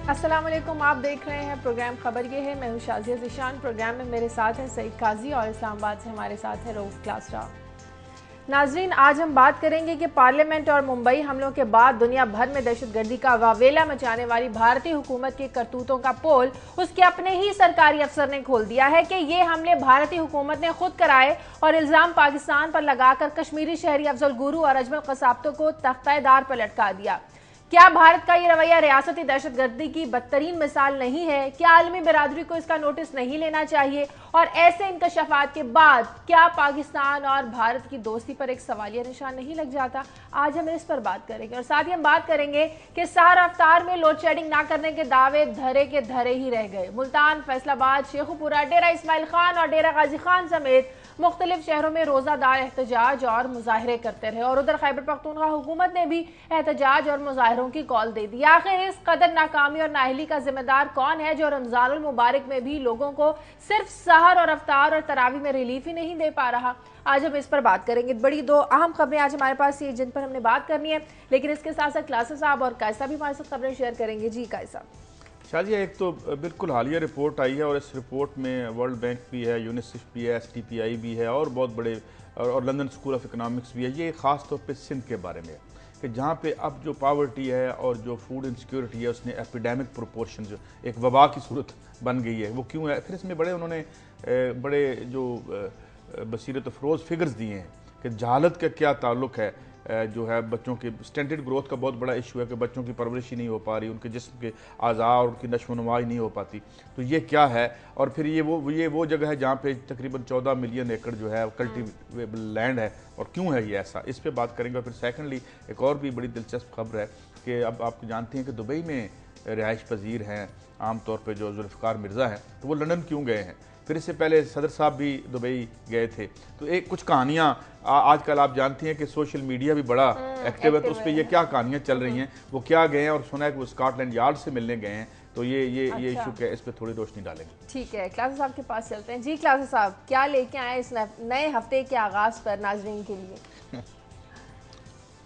अस्सलाम वालेकुम। आप देख रहे हैं प्रोग्राम खबर ये है। मैं हूं शाजिया ज़िशान। प्रोग्राम में मेरे साथ हैं सईद काजी और इस्लामाबाद से हमारे साथ है रऊफ क्लासरा। नाजरीन, आज हम बात करेंगे कि पार्लियामेंट और मुंबई हमलों के बाद दुनिया भर में दहशतगर्दी का वावेला मचाने वाली भारतीय हुकूमत की करतूतों का पोल उसके अपने ही सरकारी अफसर ने खोल दिया है कि ये हमले भारतीय हुकूमत ने खुद कराए और इल्जाम पाकिस्तान पर लगाकर कश्मीरी शहरी अफजल गुरू और अजमल कसाबतों को तख्ताएदार पर लटका दिया। क्या भारत का ये रवैया रियासती दहशतगर्दी की बदतरीन मिसाल नहीं है? क्या आलमी बिरादरी को इसका नोटिस नहीं लेना चाहिए? और ऐसे इंकशाफात के बाद क्या पाकिस्तान और भारत की दोस्ती पर एक सवालिया निशान नहीं लग जाता? आज हम इस पर बात करेंगे और साथ ही हम बात करेंगे कि सार रफ्तार में लोड शेडिंग ना करने के दावे धरे के धरे ही रह गए। मुल्तान, फैसलाबाद, शेखुपुरा, डेरा इस्माइल खान और डेरा गाजी खान समेत मुख्तलिफ शहरों में रोजादार एहतजाज और मुजाहरे करते रहे और उधर खैबर पख्तूनख्वा हुकूमत ने भी एहतजाज और मुजाहरों की कॉल दे दी। आखिर इस कदर नाकामी और नाअहली का जिम्मेदार कौन है जो रमजानुल मुबारक में भी लोगों को सिर्फ सहर और अफ्तार और तरावी में रिलीफ ही नहीं दे पा रहा? आज हम इस पर बात करेंगे। बड़ी दो अहम खबरें आज हमारे पास ये जिन पर हमने बात करनी है, लेकिन इसके साथ साथ क्लासा साहब और कायसा भी हमारे साथ खबरें शेयर करेंगे। जी कायसा। शाजिया, एक तो बिल्कुल हालिया रिपोर्ट आई है और इस रिपोर्ट में वर्ल्ड बैंक भी है, यूनिसेफ भी है, STPI भी है और बहुत बड़े और लंदन स्कूल ऑफ इकोनॉमिक्स भी है। ये ख़ास तौर पे सिंध के बारे में है कि जहाँ पे अब जो पावर्टी है और जो फूड इनसिक्योरिटी है उसने एपिडेमिक प्रोपोर्शन, जो एक वबा की सूरत बन गई है, वो क्यों है। फिर इसमें उन्होंने बड़े जो बसीरत अफरोज़ फिगर्स दिए हैं कि जहालत का क्या ताल्लुक है, जो है बच्चों के स्टैंडर्ड ग्रोथ का बहुत बड़ा इशू है कि बच्चों की परवरिश ही नहीं हो पा रही, उनके जिस्म के आज़ा और उनकी नशोनुमा ही नहीं हो पाती। तो ये क्या है? और फिर ये वो जगह है जहाँ पे तकरीबन 14 मिलियन एकड़ जो है कल्टिवेबल लैंड है, और क्यों है ये ऐसा, इस पे बात करेंगे। और फिर सेकेंडली एक और भी बड़ी दिलचस्प खबर है कि अब आप जानते हैं कि दुबई में रिहाइश पजीर हैं आमतौर पर जो जुल्फ़िकार मिर्ज़ा हैं, तो वो लंदन क्यों गए हैं? फिर इससे पहले सदर साहब भी दुबई गए थे। तो एक कुछ कहानियाँ आजकल आप जानती हैं कि सोशल मीडिया भी बड़ा एक्टिव है, तो उस पर ये क्या कहानियाँ चल रही हैं, वो क्या गए हैं और सुना है कि वो स्कॉटलैंड यार्ड से मिलने गए हैं। तो ये इशू क्या है, इस पर थोड़ी रोशनी डालेंगे। ठीक है, क्लासा साहब के पास चलते हैं। जी क्लासा साहब, क्या लेके आए इस नए हफ्ते के आगाज पर नाजरीन के लिए?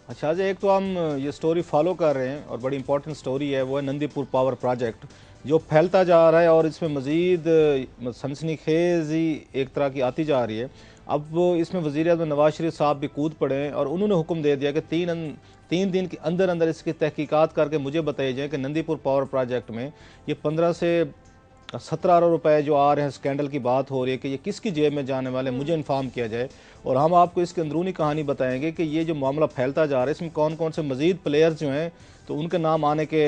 अच्छा जी, एक तो हम ये स्टोरी फॉलो कर रहे हैं और बड़ी इंपॉर्टेंट स्टोरी है, वो है नंदीपुर पावर प्रोजेक्ट जो फैलता जा रहा है और इसमें मज़ीद सनसनीखेज़ी एक तरह की आती जा रही है। अब इसमें वज़ीर-ए-आज़म नवाज शरीफ साहब भी कूद पड़े हैं और उन्होंने हुक्म दे दिया कि तीन दिन के अंदर अंदर इसकी तहकीकात करके मुझे बताई जाए कि नंदीपुर पावर प्रोजेक्ट में ये 15 से 17 अरब रुपए जो आ रहे हैं, स्कैंडल की बात हो रही है कि ये किसकी जेब में जाने वाले, मुझे इन्फॉर्म किया जाए और हम आपको इसकी अंदरूनी कहानी बताएंगे कि ये जो मामला फैलता जा रहा है इसमें कौन कौन से मज़ीद प्लेयर्स जो हैं तो उनके नाम आने के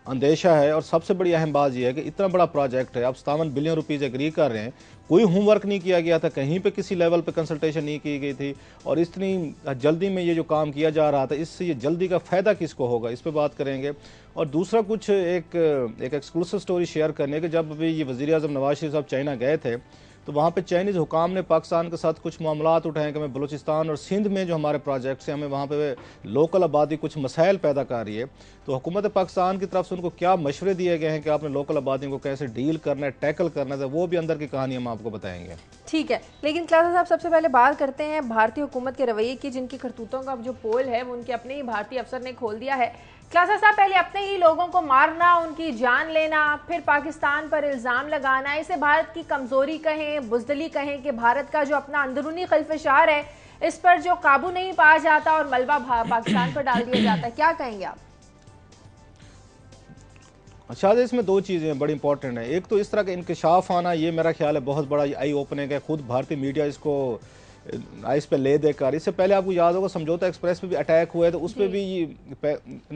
अंदेशा है। और सबसे बड़ी अहम बात यह है कि इतना बड़ा प्रोजेक्ट है, अब 57 बिलियन रुपीज़ एग्री कर रहे हैं, कोई होमवर्क नहीं किया गया था, कहीं पे किसी लेवल पे कंसल्टेशन नहीं की गई थी और इतनी जल्दी में ये जो काम किया जा रहा था, इससे ये जल्दी का फ़ायदा किसको होगा, इस पे बात करेंगे। और दूसरा कुछ एक एक्सक्लूसिव स्टोरी शेयर करने के, जब भी ये वज़ीर-ए-आज़म नवाज शरीफ साहब चाइना गए थे तो वहाँ पे चाइनीज़ हुकाम ने पाकिस्तान के साथ कुछ मामलात उठाए कि हमें बलूचिस्तान और सिंध में जो हमारे प्रोजेक्ट्स हैं, हमें वहाँ पे लोकल आबादी कुछ मसाइल पैदा कर रही है। तो हुकूमत पाकिस्तान की तरफ से उनको क्या मशवरे दिए गए हैं कि आपने लोकल आबादी को कैसे डील करना है, टैकल करना है, वो भी अंदर की कहानी हम आपको बताएंगे। ठीक है, लेकिन क्लासा साहब सबसे पहले बात करते हैं भारतीय हुकूमत के रवैये की, जिनकी करतूतों का जो पोल है वो उनके अपने ही भारतीय अफसर ने खोल दिया है। क्लासा साहब, पहले अपने ही लोगों को मारना, उनकी जान लेना, फिर पाकिस्तान पर इल्ज़ाम लगाना, इसे भारत की कमज़ोरी कहें, बुज़दिली कहें कि भारत का जो अपना अंदरूनी खिल्फ़शार है इस पर जो काबू नहीं पाया जाता और मलबा पाकिस्तान पर डाल दिया जाता है, क्या कहेंगे आप? अच्छा, इसमें दो चीज़ें बड़ी इंपॉर्टेंट है। एक तो इस तरह का इंकशाफ आना, ये मेरा ख्याल है बहुत बड़ा आई ओपनिंग है, खुद भारतीय मीडिया इसको इस पे ले देकर। इससे पहले आपको याद होगा समझौता एक्सप्रेस पे भी अटैक हुए तो उस पर भी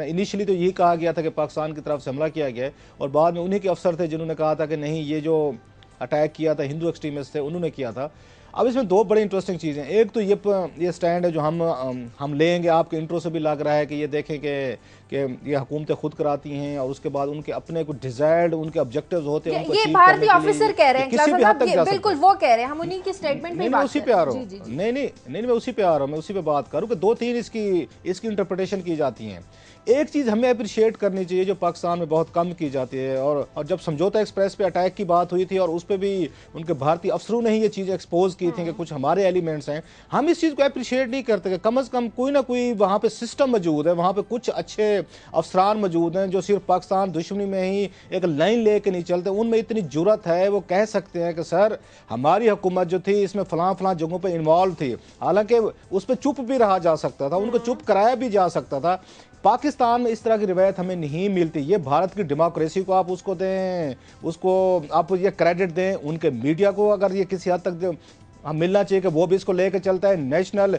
इनिशियली तो यही कहा गया था कि पाकिस्तान की तरफ से हमला किया गया है और बाद में उन्हीं के अफसर थे जिन्होंने कहा था कि नहीं, ये जो अटैक किया था हिंदू एक्सट्रीमिस्ट थे, उन्होंने किया था। अब इसमें दो बड़ी इंटरेस्टिंग चीज़ें, एक तो ये स्टैंड है जो हम लेंगे, आपके इंट्रो से भी लग रहा है कि ये देखें कि ये हुकूमतें खुद कराती हैं और उसके बाद उनके अपने कुछ डिजायर्ड उनके ऑब्जेक्टिव्स होते हैं, ये भारतीय ऑफिसर कह रहे हैं, किसी भी हद तक जा सकते हैं। बिल्कुल वो कह रहे हैं, हम उन्हीं की स्टेटमेंट पे बात उसी पे आ रहा हूँ। नहीं, मैं उसी पे आ रहा हूँ, मैं उसी पे बात करूँ कि 2-3 इसकी इंटरप्रिटेशन की जाती हैं। एक चीज़ हमें अप्रिशिएट करनी चाहिए जो पाकिस्तान में बहुत कम की जाती है, और जब समझौता एक्सप्रेस पे अटैक की बात हुई थी और उस पर भी उनके भारतीय अफसरों ने ही ये चीज़ एक्सपोज की की थी कि कुछ हमारे एलिमेंट्स हैं, हम इस चीज़ को अप्रिशिएट नहीं करते कि कम अज़ कम कोई ना कोई वहाँ पे सिस्टम मौजूद है, वहाँ पे कुछ अच्छे अफसरान मौजूद हैं जो सिर्फ पाकिस्तान दुश्मनी में ही एक लाइन लेके नहीं चलते। उनमें इतनी जुर्रत है, वो कह सकते हैं कि सर हमारी हुकूमत जो थी इसमें फलां फलां जगहों पे इन्वॉल्व थी, हालांकि उस पर चुप भी रहा जा सकता था, उनको चुप कराया भी जा सकता था। पाकिस्तान में इस तरह की रिवायत हमें नहीं मिलती। ये भारत की डेमोक्रेसी को आप उसको दें, उसको आप ये क्रेडिट दें, उनके मीडिया को अगर ये किसी हद तक हम मिलना चाहिए कि वो भी इसको लेकर चलता है, नेशनल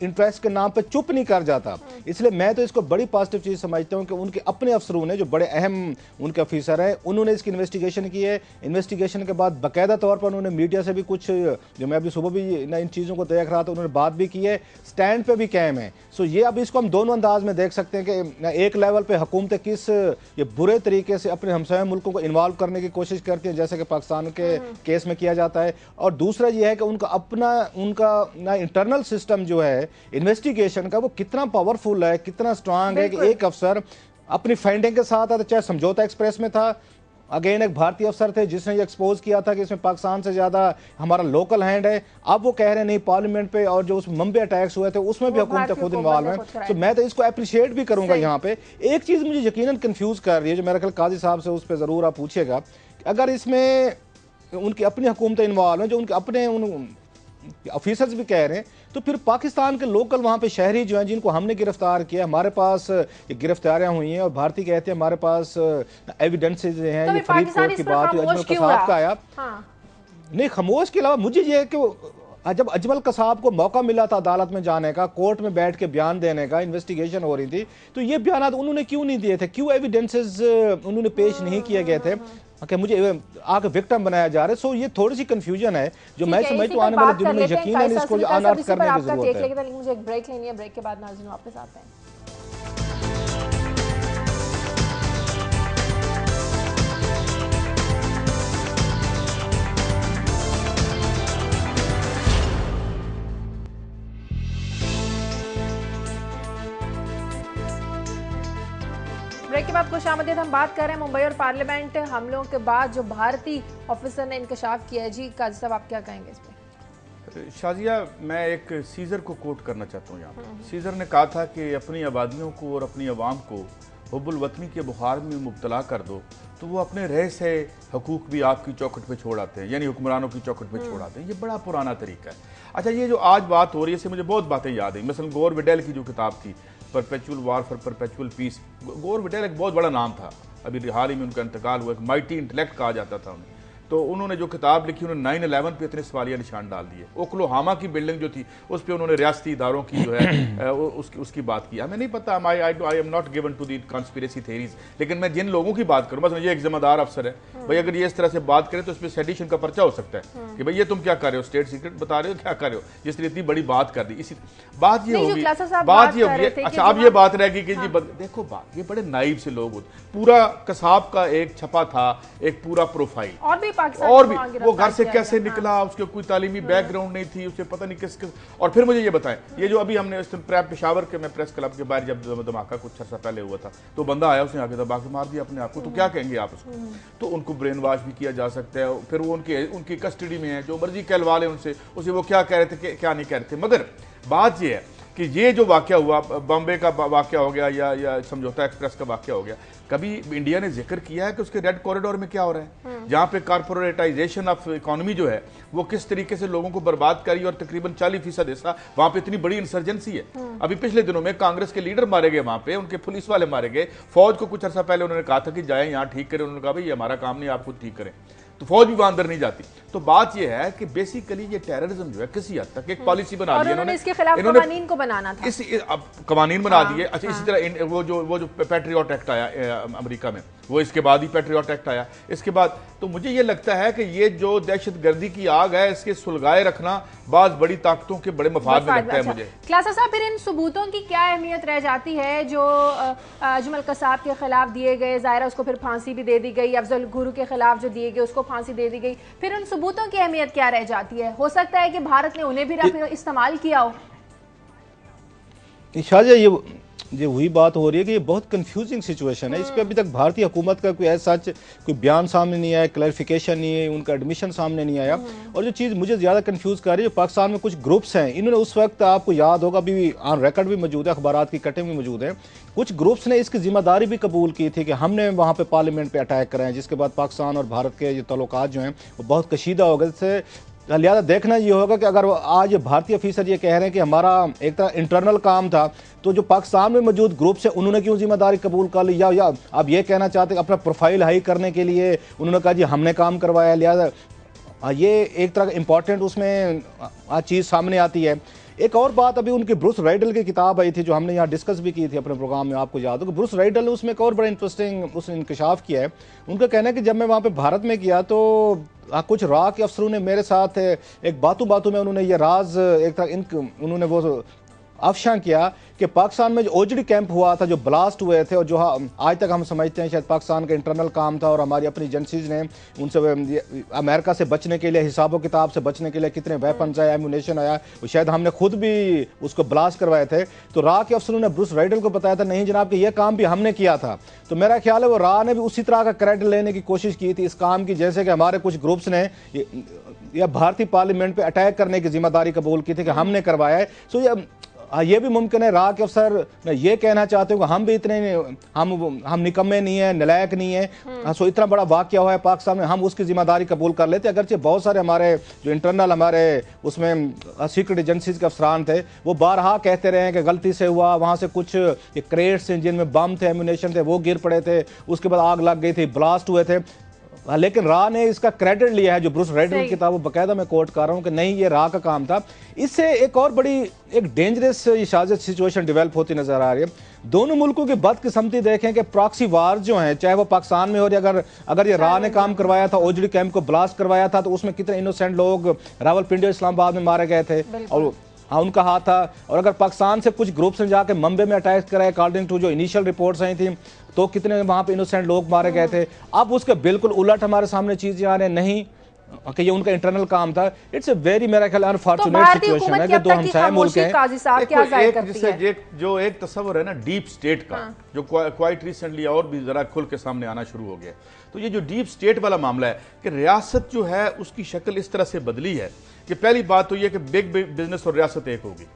इंटरेस्ट के नाम पे चुप नहीं कर जाता। इसलिए मैं तो इसको बड़ी पॉजिटिव चीज़ समझता हूँ कि उनके अपने अफसरों ने, जो बड़े अहम उनके ऑफिसर हैं, उन्होंने इसकी इन्वेस्टिगेशन की है। इन्वेस्टिगेशन के बाद बाकायदा तौर पर उन्होंने मीडिया से भी कुछ, जो मैं अभी सुबह भी इन चीज़ों को देख रहा था, उन्होंने बात भी की है, स्टैंड पर भी कायम है। सो ये अब इसको हम दोनों अंदाज में देख सकते हैं कि एक लेवल पर हुकूमतें किस ये बुरे तरीके से अपने हमसाया मुल्कों को इन्वॉल्व करने की कोशिश करती हैं, जैसे कि पाकिस्तान के केस में किया जाता है। और दूसरा ये है कि उनका इंटरनल सिस्टम जो है इन्वेस्टिगेशन का, वो कितना पावरफुल है, कितना स्ट्रांग है कि एक अफसर अपनी फाइंडिंग के साथ आता, चाहे समझौता एक्सप्रेस में था, अगेन एक भारतीय अफसर थे जिसने ये एक्सपोज किया था कि इसमें पाकिस्तान से ज्यादा हमारा लोकल हैंड है। अब वो कह रहे हैं नहीं, पार्लियामेंट पे और जो उस मुंबई अटैक्स हुए थे उसमें भी हुकूमत खुद इन्वॉल्व है। तो मैं तो इसको अप्रिशिएट भी करूंगा। यहाँ पे एक चीज मुझे यकीनन कंफ्यूज कर रही है, जो मेरा ख्याल काजी साहब से उस पर जरूर आप पूछिएगा, अगर इसमें उनकी अपनी हुकूमतें इन्वॉल्व हैं, जो उनके अपने ऑफिसर्स भी कह रहे हैं, तो फिर पाकिस्तान के लोकल वहाँ पे शहरी जो हैं जिनको हमने गिरफ्तार किया, हमारे पास गिरफ्तारियां हुई हैं और भारतीय कहते हैं हमारे पास एविडेंसेज हैं, ये फरीदकोट की बात अजमल कसाब का आया। नहीं, खामोश के अलावा मुझे ये है कि जब अजमल कसाब को मौका मिला था अदालत में जाने का, कोर्ट में बैठ के बयान देने का, इन्वेस्टिगेशन हो रही थी, तो ये बयान उन्होंने क्यों नहीं दिए थे, क्यों एविडेंसेज उन्होंने पेश नहीं किए गए थे कि मुझे आगे विक्टिम बनाया जा रहा है। सो ये थोड़ी सी कंफ्यूजन है जो मैं समझता हूँ आने वाले दिनों में यकीनन इसको अनअर्थ करने की जरूरत है। लेकिन मुझे एक ब्रेक लेनी है, ब्रेक के बाद नाज़रीन वापस आते हैं। ब्रेक के बाद खुशामदीद। हम बात कर रहे हैं मुंबई और पार्लियामेंट हमलों के बाद जो भारतीय ऑफिसर ने इंकशाफ किया है। जी काजी साहब, आप क्या कहेंगे इस पे? शाजिया, मैं एक सीजर को कोट करना चाहता हूँ यहाँ। सीजर ने कहा था कि अपनी आबादियों को और अपनी आवाम को हुब्बुल वतनी के बुखार में मुब्तला कर दो तो वो अपने रह से हकूक़ भी आपकी चौखट पे छोड़ आते हैं, यानी हुक्मरानों की चौखट पे छोड़ आते हैं। ये बड़ा पुराना तरीका है। अच्छा, ये जो आज बात हो रही है इससे मुझे बहुत बातें याद आई। मसलन गोर विडेल की जो किताब थी, perpetual war for perpetual peace, Gore Vidal एक बहुत बड़ा नाम था, अभी हाल ही में उनका इंतकाल हुआ, एक माइटी इंटेलेक्ट कहा जाता था उन्हें। तो उन्होंने जो किताब लिखी, उन्होंने 9/11 पे इतने सवालिया निशान डाल दिए। ओक्लाहोमा की बिल्डिंग जो थी उस पर उन्होंने रियासती इदारों की जो है उसकी बात की। हमें नहीं पता, I am not given to the conspiracy theories, लेकिन मैं जिन लोगों की बात करूँ, बस ये एक जिम्मेदार अफसर है भाई, अगर ये इस तरह से बात करें तो इस पर सेडिशन का पर्चा हो सकता है कि भाई ये तुम क्या कर रहे हो, स्टेट सीक्रेट बता रहे हो, क्या कर रहे हो, जिसने इतनी बड़ी बात कर दी। इसी बात ये होगी, बात ये होगी। अच्छा, अब ये बात रहेगी कि जी देखो बात, ये बड़े नाइब से लोग होते, पूरा कसाब का एक छपा था, एक पूरा प्रोफाइल, और भी वो घर से कैसे निकला, उसके कोई तालीमी बैकग्राउंड नहीं थी, उसे पता नहीं किस। और फिर मुझे ये बताएं, ये जो अभी हमने पेशावर के, मैं प्रेस क्लब के बाहर जब धमाका कुछ अर्सा पहले हुआ था, तो बंदा आया, उसने आके दबा के मार दिया अपने आप को, तो क्या कहेंगे आप उसको? तो उनको ब्रेन वॉश भी किया जा सकता है, फिर वो उनकी कस्टडी में है, जो मर्जी कहलवा ले उनसे, उसे वो क्या कह रहे थे क्या नहीं कह रहे थे। मगर बात ये है कि ये जो वाक़या हुआ, बॉम्बे का वाक़या हो गया या समझौता एक्सप्रेस का वाक़या हो गया, कभी इंडिया ने जिक्र किया है कि उसके रेड कॉरिडोर में क्या हो रहा है, जहां पे कारपोरेटाइजेशन ऑफ इकोनॉमी जो है वो किस तरीके से लोगों को बर्बाद करी, और तकरीबन 40% हिस्सा वहां पे इतनी बड़ी इंसर्जेंसी है। अभी पिछले दिनों में कांग्रेस के लीडर मारे गए, वहां पे उनके पुलिस वाले मारे गए, फौज को कुछ अर्सा पहले उन्होंने कहा था कि जाए यहाँ ठीक करें, उन्होंने कहा भाई ये हमारा काम नहीं, आप खुद ठीक करें, तो फौज भी वहां अंदर नहीं जाती। तो बात यह है कि बेसिकली ये टेररिज्म जो है किसी हद तक एक पॉलिसी बना दी इन्होंने, इसके खिलाफ कवानीन को बनाना था, अब कवानीन बना दिए। अच्छा, इसी तरह वो जो पैट्रियट एक्ट आया अमेरिका में, वो इसके बाद ही पैट्रियट एक्ट आया इसके बाद। तो मुझे ये लगता है कि ये जो दहशतगर्दी की आग है, इसके सुलगाए रखना बात बड़ी ताकतों के बड़े मफाद में लगता है मुझे। क्लासा साहब, फिर इन सबूतों की क्या अहमियत रह जाती है जो अजमल कसाब के खिलाफ दिए गए? ज़ाहिर उसको फिर फांसी भी दे दी गई, अफजल गुरु के खिलाफ जो दिए गए उसको फांसी दे दी गई, फिर उन सबूतों की अहमियत क्या रह जाती है? हो सकता है कि भारत ने उन्हें भी इस्तेमाल किया हो। शाहजहां, ये वही बात हो रही है कि ये बहुत कंफ्यूजिंग सिचुएशन है। इस पे अभी तक भारतीय हुकूमत का कोई ऐसा सच कोई बयान सामने नहीं आया, क्लैरिफिकेशन नहीं है, उनका एडमिशन सामने नहीं आया। और जो चीज़ मुझे ज़्यादा कंफ्यूज कर रही है, पाकिस्तान में कुछ ग्रुप्स हैं, इन्होंने उस वक्त, आपको याद होगा, अभी ऑन रिकॉर्ड भी मौजूद है, अखबारात की कटिंग भी मौजूद है, कुछ ग्रुप्स ने इसकी जिम्मेदारी भी कबूल की थी कि हमने वहाँ पे पार्लियामेंट पे अटैक कराए, जिसके बाद पाकिस्तान और भारत के ये ताल्लुकात जो हैं वो बहुत कशीदा हो गए। लिहाजा देखना ये होगा कि अगर आज भारतीय अफीसर ये कह रहे हैं कि हमारा एक तरह इंटरनल काम था, तो जो पाकिस्तान में मौजूद ग्रुप्स है उन्होंने क्यों जिम्मेदारी कबूल कर ली, या आप ये कहना चाहते हैं अपना प्रोफाइल हाई करने के लिए उन्होंने कहा जी हमने काम करवाया। लिहाजा ये एक तरह इंपॉर्टेंट उसमें आज चीज़ सामने आती है। एक और बात, अभी उनकी ब्रूस राइडल की किताब आई थी जो हमने यहाँ डिस्कस भी की थी अपने प्रोग्राम में, आपको याद हो कि ब्रूस राइडल ने उसमें एक और बड़ा इंटरेस्टिंग उसने इंकशाफ किया है। उनका कहना है कि जब मैं वहाँ पे भारत में गया तो कुछ रा के अफसरों ने मेरे साथ एक बातों में उन्होंने ये राज एक तरह उन्होंने वो अफशा किया कि पाकिस्तान में जो ओजडी कैंप हुआ था, जो ब्लास्ट हुए थे, और जो आज तक हम समझते हैं शायद पाकिस्तान का इंटरनल काम था और हमारी अपनी एजेंसीज ने उनसे अमेरिका से बचने के लिए, हिसाबों किताब से बचने के लिए कितने वेपन्स आए, एम्यूनेशन आया, शायद हमने खुद भी उसको ब्लास्ट करवाए थे। तो रा के अफसरों ने ब्रूस राइडल को बताया था नहीं जनाब कि यह काम भी हमने किया था। तो मेरा ख्याल है वो रा ने भी उसी तरह का क्रेडिट लेने की कोशिश की थी इस काम की, जैसे कि हमारे कुछ ग्रुप्स ने या भारतीय पार्लियामेंट पे अटैक करने की जिम्मेदारी कबूल की थी कि हमने करवाया है। सो ये भी मुमकिन है रा के अफसर ये कहना चाहते हो कि हम भी इतने हम निकम्मे नहीं है, नलायक नहीं है, सो इतना बड़ा वाकया हुआ है पाकिस्तान में, हम उसकी जिम्मेदारी कबूल कर लेते। अगरचे बहुत सारे हमारे जो इंटरनल हमारे उसमें सीक्रेट एजेंसीज के अफसरान थे वो बारहा कहते रहे हैं कि गलती से हुआ, वहाँ से कुछ क्रेट्स जिनमें बम थे, एम्यूनेशन थे, वो गिर पड़े थे, उसके बाद आग लग गई थी, ब्लास्ट हुए थे। लेकिन रा ने इसका क्रेडिट लिया है, जो ब्रूस राइडल की किताब बकायदा मैं कोट कर रहा हूँ कि नहीं ये रा का काम था। इससे एक और बड़ी एक डेंजरस सिचुएशन डेवलप होती नजर आ रही है। दोनों मुल्कों की बदकिस्मती देखें कि प्रॉक्सी वार जो हैं, चाहे वो पाकिस्तान में हो, अगर ये रा ने काम करवाया था, ओजडी कैंप को ब्लास्ट करवाया था, तो उसमें कितने इनोसेंट लोग रावलपिंडी, इस्लामाबाद में मारे गए थे और उनका हाथ था। और अगर पाकिस्तान से कुछ ग्रुप्स ने जाके मुंबई में अटैक कराए, अकॉर्डिंग टू जो इनिशियल रिपोर्ट्स आई थी, तो कितने वहां पे इनोसेंट लोग मारे गए थे। अब उसके बिल्कुल उलट हमारे सामने चीजें आ रही हैं, नहीं कि ये उनका इंटरनल काम था। इट्स ए वेरी मेरा ख्याल अनफॉर्चुनेट सिचुएशन है कि दो हमसाया मुल्क हैं। जो एक तस्वर है ना डीप स्टेट का, जो क्वाइट रिसेंटली और भी जरा खुल के सामने आना शुरू हो गया, तो ये जो डीप स्टेट वाला मामला है कि रियासत जो है उसकी शक्ल इस तरह से बदली है कि पहली बात तो ये कि बिग बिजनेस और रियासत एक होगी।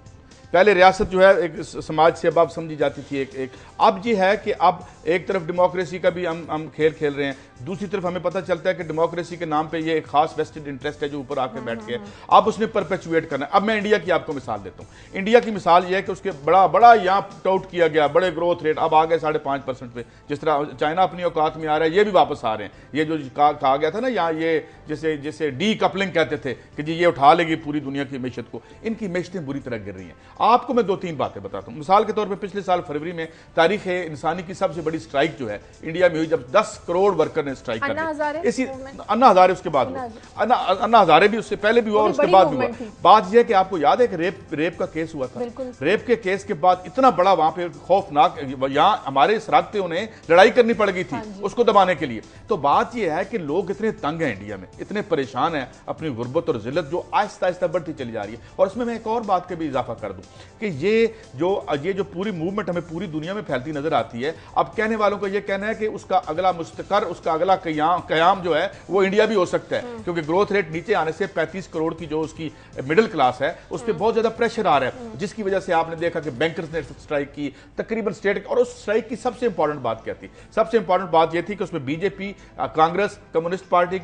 पहले रियासत जो है एक समाज से अब समझी जाती थी एक अब ये है कि अब एक तरफ डेमोक्रेसी का भी हम खेल रहे हैं, दूसरी तरफ हमें पता चलता है कि डेमोक्रेसी के नाम पे ये एक खास वेस्टेड इंटरेस्ट है जो ऊपर आके बैठ के अब उसने परपेचुएट करना है। अब मैं इंडिया की आपको मिसाल देता हूँ। इंडिया की मिसाल ये है कि उसके बड़ा यहाँ टाउट किया गया, बड़े ग्रोथ रेट अब आ गए 5.5% पे, जिस तरह चाइना अपनी औकात में आ रहा है, ये भी वापस आ रहे हैं। ये जो कहा गया था ना यहाँ, ये जैसे डी कपलिंग कहते थे कि जी ये उठा लेगी पूरी दुनिया की मैशत को, इनकी मैशतें बुरी तरह गिर रही हैं। आपको मैं 2-3 बातें बताता हूँ। मिसाल के तौर पे पिछले साल फरवरी में तारीख इंसानी की सबसे बड़ी स्ट्राइक जो है इंडिया में हुई, जब 10 करोड़ वर्कर ने स्ट्राइक कर दी। इसी अन्ना हजारे उसके बाद हुआ, अन्ना हजारे भी उससे पहले भी हुआ और उसके बाद भी हुआ। बात यह है कि आपको याद है कि रेप का केस हुआ था। रेप के केस के बाद इतना बड़ा वहां पे खौफनाक, यहाँ हमारे सरहद पे उन्हें लड़ाई करनी पड़ गई थी उसको दबाने के लिए। तो बात यह है कि लोग इतने तंग हैं इंडिया में, इतने परेशान हैं अपनी गुर्बत और जिल्लत जो आहिस्ता आहिस्ता बढ़ती चली जा रही है। और इसमें मैं एक और बात के भी इजाफा कर दूं कि ये जो पूरी मूवमेंट हमें पूरी दुनिया में फैलती नजर आती है। अब कहने वालों का ये कहना है कि उसका अगला मुस्तकर, उसका अगला कयाम जो है वो इंडिया भी हो सकता है, क्योंकि ग्रोथ रेट नीचे आने से 35 करोड़ की जो उसकी मिडिल क्लास है उस पर बहुत ज्यादा प्रेशर आ रहा है, जिसकी वजह से आपने देखा कि बैंकर्स ने स्ट्राइक की तकरीबन स्टेट। और उस स्ट्राइक की सबसे इंपॉर्टेंट बात क्या थी? सबसे इंपॉर्टेंट बात यह थी कि उसमें BJP, Congress, communist party,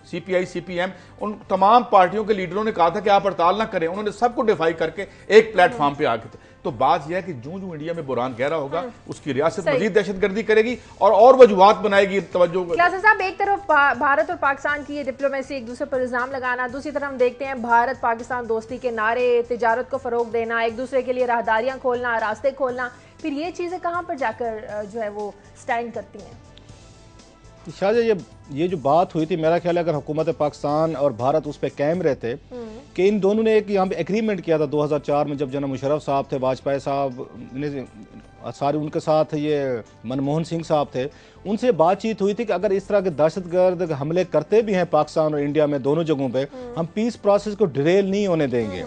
CPI, CPM, उन तमाम पार्टियों के लीडरों ने कहा था कि आप हड़ताल ना करें। उन्होंने सबको डिफाई करके एक प्लेटफॉर्म पे आ गए थे। तो बात यह है कि जो इंडिया में बुरान गहरा होगा उसकी रियासत मजीद दहशतगर्दी करेगी और वजूहात बनाएगी। तवज्जो साहब, एक तरफ भारत और पाकिस्तान की ये डिप्लोमेसी, एक दूसरे पर इल्जाम लगाना, दूसरी तरफ हम देखते हैं भारत पाकिस्तान दोस्ती के नारे, तिजारत को फरोग देना, एक दूसरे के लिए राहदारियां खोलना, रास्ते खोलना, फिर ये चीजें कहां पर जाकर जो है वो स्टैंड करती हैं? शायद ये जो बात हुई थी, मेरा ख्याल है अगर हुकूमत पाकिस्तान और भारत उस पर कायम रहते कि इन दोनों ने एक यहाँ पे एग्रीमेंट किया था 2004 में, जब जनाब मुशर्रफ साहब थे, वाजपेयी साहब ने सारे उनके साथ ये मनमोहन सिंह साहब थे, उनसे बातचीत हुई थी कि अगर इस तरह के दहशतगर्द हमले करते भी हैं पाकिस्तान और इंडिया में दोनों जगहों पे, हम पीस प्रोसेस को डिरेल नहीं होने देंगे।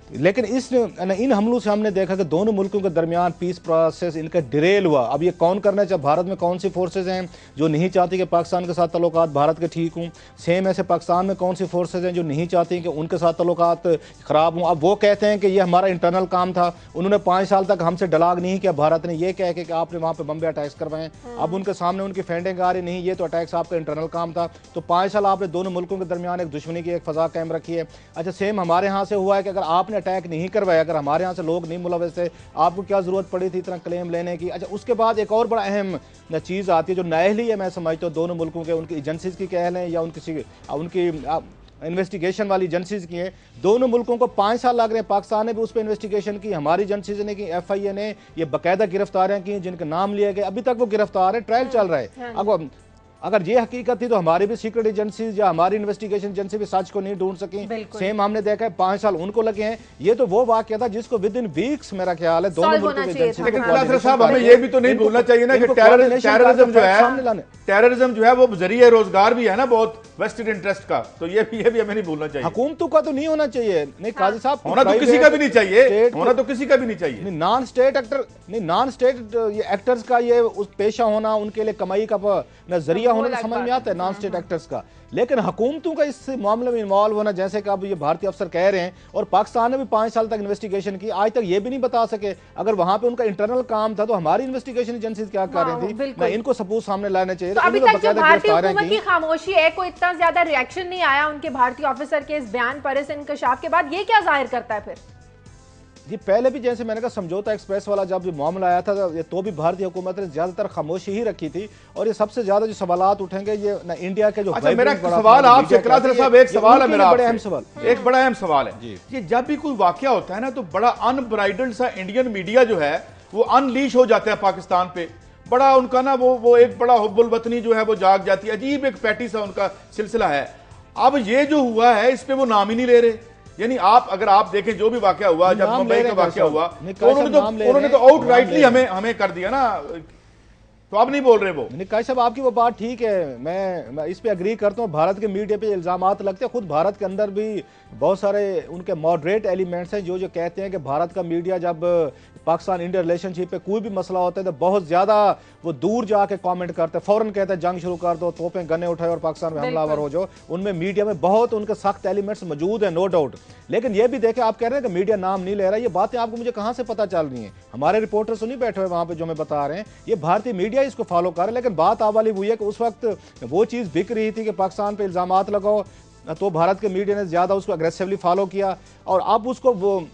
लेकिन इन हमलों से हमने देखा कि दोनों मुल्कों के दरमियान पीस प्रोसेस इनका डिरेल हुआ। अब ये कौन करना चाहिए? भारत में कौन सी फोर्सेज हैं जो नहीं चाहती कि पाकिस्तान के साथ तल्लुकात भारत के ठीक हों? सेम ऐसे पाकिस्तान में कौन सी फोर्सेज हैं जो नहीं चाहती कि उनके साथ तल्लुकात ख़राब हों? अब वो कहते हैं कि ये हमारा इंटरनल काम था, उन्होंने 5 साल तक हमसे डलाग नहीं किया भारत ने, ये कह के कि आपने वहाँ पर बम्बे अटैक्स करवाएं। अब उनके सामने उनकी फेंडिंग आ रही, नहीं ये तो अटैक्स आपका इंटरनल काम था। तो 5 साल आपने दोनों मुल्कों के दरमियान एक दुश्मनी की एक फ़ज़ा कायम रखी है। अच्छा, सेम हमारे यहाँ से हुआ है कि अगर आपने अटैक नहीं करवाया, अगर हमारे यहाँ से लोग नहीं मुलविस थे, आपको क्या ज़रूरत पड़ी थी इतना क्लेम लेने की? अच्छा, उसके बाद एक और बड़ा अहम चीज़ आती है जो नाअहली है, मैं समझता हूँ दोनों मुल्कों के, उनकी एजेंसीज़ की कह लें या उनकी इन्वेस्टिगेशन वाली एजेंसीज की है। दोनों मुल्कों को 5 साल लग रहे हैं। पाकिस्तान ने भी उस पर इन्वेस्टिगेशन की, हमारी एजेंसीज ने की, FIA ने ये बाकायदा गिरफ्तारियां की जिनके नाम लिए गए, अभी तक वो गिरफ्तार है, ट्रायल चल रहा है। अगर ये हकीकत थी तो हमारी भी सीक्रेट एजेंसीज या हमारी इन्वेस्टिगेशन एजेंसी भी सच को नहीं ढूंढ सकी। सेम हमने देखा है 5 साल उनको लगे हैं। ये तो वो वाकया था जिसको विद इन वीक्स मेरा ख्याल है दोनों मुल्कों की एजेंसी। लेकिन क्लास साहब हमें ये भी तो नहीं भूलना चाहिए ना कि टेररिज्म जो है वो जरिए रोजगार भी है ना बहुत वेस्टेड इंटरेस्ट का, तो ये भी हमें नहीं भूलना चाहिए। हुकूमतों का तो नहीं होना चाहिए, नहीं काजी साहब, होना तो किसी का भी नहीं चाहिए, होना तो किसी का भी नहीं चाहिए। नॉन स्टेट एक्टर नहीं, नॉन स्टेट एक्टर्स का ये उस पेशा होना, उनके लिए कमाई का जरिया होना तो समझ में आता है नॉन स्टेट एक्टर्स का। लेकिन हुकूमतों का इस मामले में इन्वॉल्व होना, जैसे कि अब ये भारतीय अफसर कह रहे हैं, और पाकिस्तान ने भी 5 साल तक इन्वेस्टिगेशन की, आज तक ये भी नहीं बता सके अगर वहां पे उनका इंटरनल काम था तो हमारी इन्वेस्टिगेशन एजेंसी क्या कर रही थी। मैं इनको सबूत सामने लाने चाहिए। तो अभी तक जो भारतीय हुकूमत की खामोशी है, कोई इतना ज्यादा रिएक्शन नहीं आया उनके भारतीय ऑफिसर के इस बयान पर, इस इंकशाफ के बाद, ये क्या जाहिर करता है फिर? जी पहले भी जैसे मैंने कहा समझौता एक्सप्रेस वाला जब मामला आया था तो भी भारतीय हुकूमत ने ज्यादातर खामोशी ही रखी थी, और ये सबसे ज्यादा जो सवालात उठेंगे ये ना इंडिया के जो। अच्छा, मेरा सवाल आपसे साहब, एक सवाल है मेरा, बड़ा अहम सवाल, एक बड़ा अहम सवाल है कि जब भी कोई वाकया होता है ना तो बड़ा अनब्राइडल्ड सा इंडियन मीडिया जो है वो अनलीश हो जाता है पाकिस्तान पे। बड़ा उनका ना वो एक बड़ा हुब्बुल वतनी जो है वो जाग जाती है, अजीब एक पैटी सा उनका सिलसिला है। अब ये जो हुआ है इस पे वो नाम ही नहीं ले रहे। यानी अगर आप देखें जो भी वाकया हुआ, जब मुंबई का वाकया हुआ तो उन्होंने तो आउट राइटली हमें कर दिया ना, तो आप नहीं बोल रहे वो। काजी साहब आपकी वो बात ठीक है, मैं इस पे अग्री करता हूँ। भारत के मीडिया पे इल्जामात लगते हैं, खुद भारत के अंदर भी बहुत सारे उनके मॉडरेट एलिमेंट्स हैं जो कहते हैं कि भारत का मीडिया जब पाकिस्तान इंडिया रिलेशनशिप पे कोई भी मसला होता है तो बहुत ज्यादा वो दूर जाके कमेंट करते हैं, फौरन कहते हैं जंग शुरू कर दो, तोपें गन्ने उठाए और पाकिस्तान में हमलावर हो जाओ। उनमें मीडिया में बहुत उनके सख्त एलिमेंट्स मौजूद है, नो डाउट। लेकिन ये भी देखें, आप कह रहे हैं कि मीडिया नाम नहीं ले रहा, ये बातें आपको मुझे कहाँ से पता चल रही हैं? हमारे रिपोर्टर्स तो नहीं बैठे हुए वहां पे जो हमें बता रहे हैं, ये भारतीय मीडिया इसको फॉलो कर रहे हैं। लेकिन बात आवाली हुई है कि उस वक्त वो चीज बिक रही थी कि पाकिस्तान पे इल्जामात लगाओ, तो भारत के मीडिया ने ज्यादा उसको अग्रेसिवली फॉलो किया, और अब उसको वो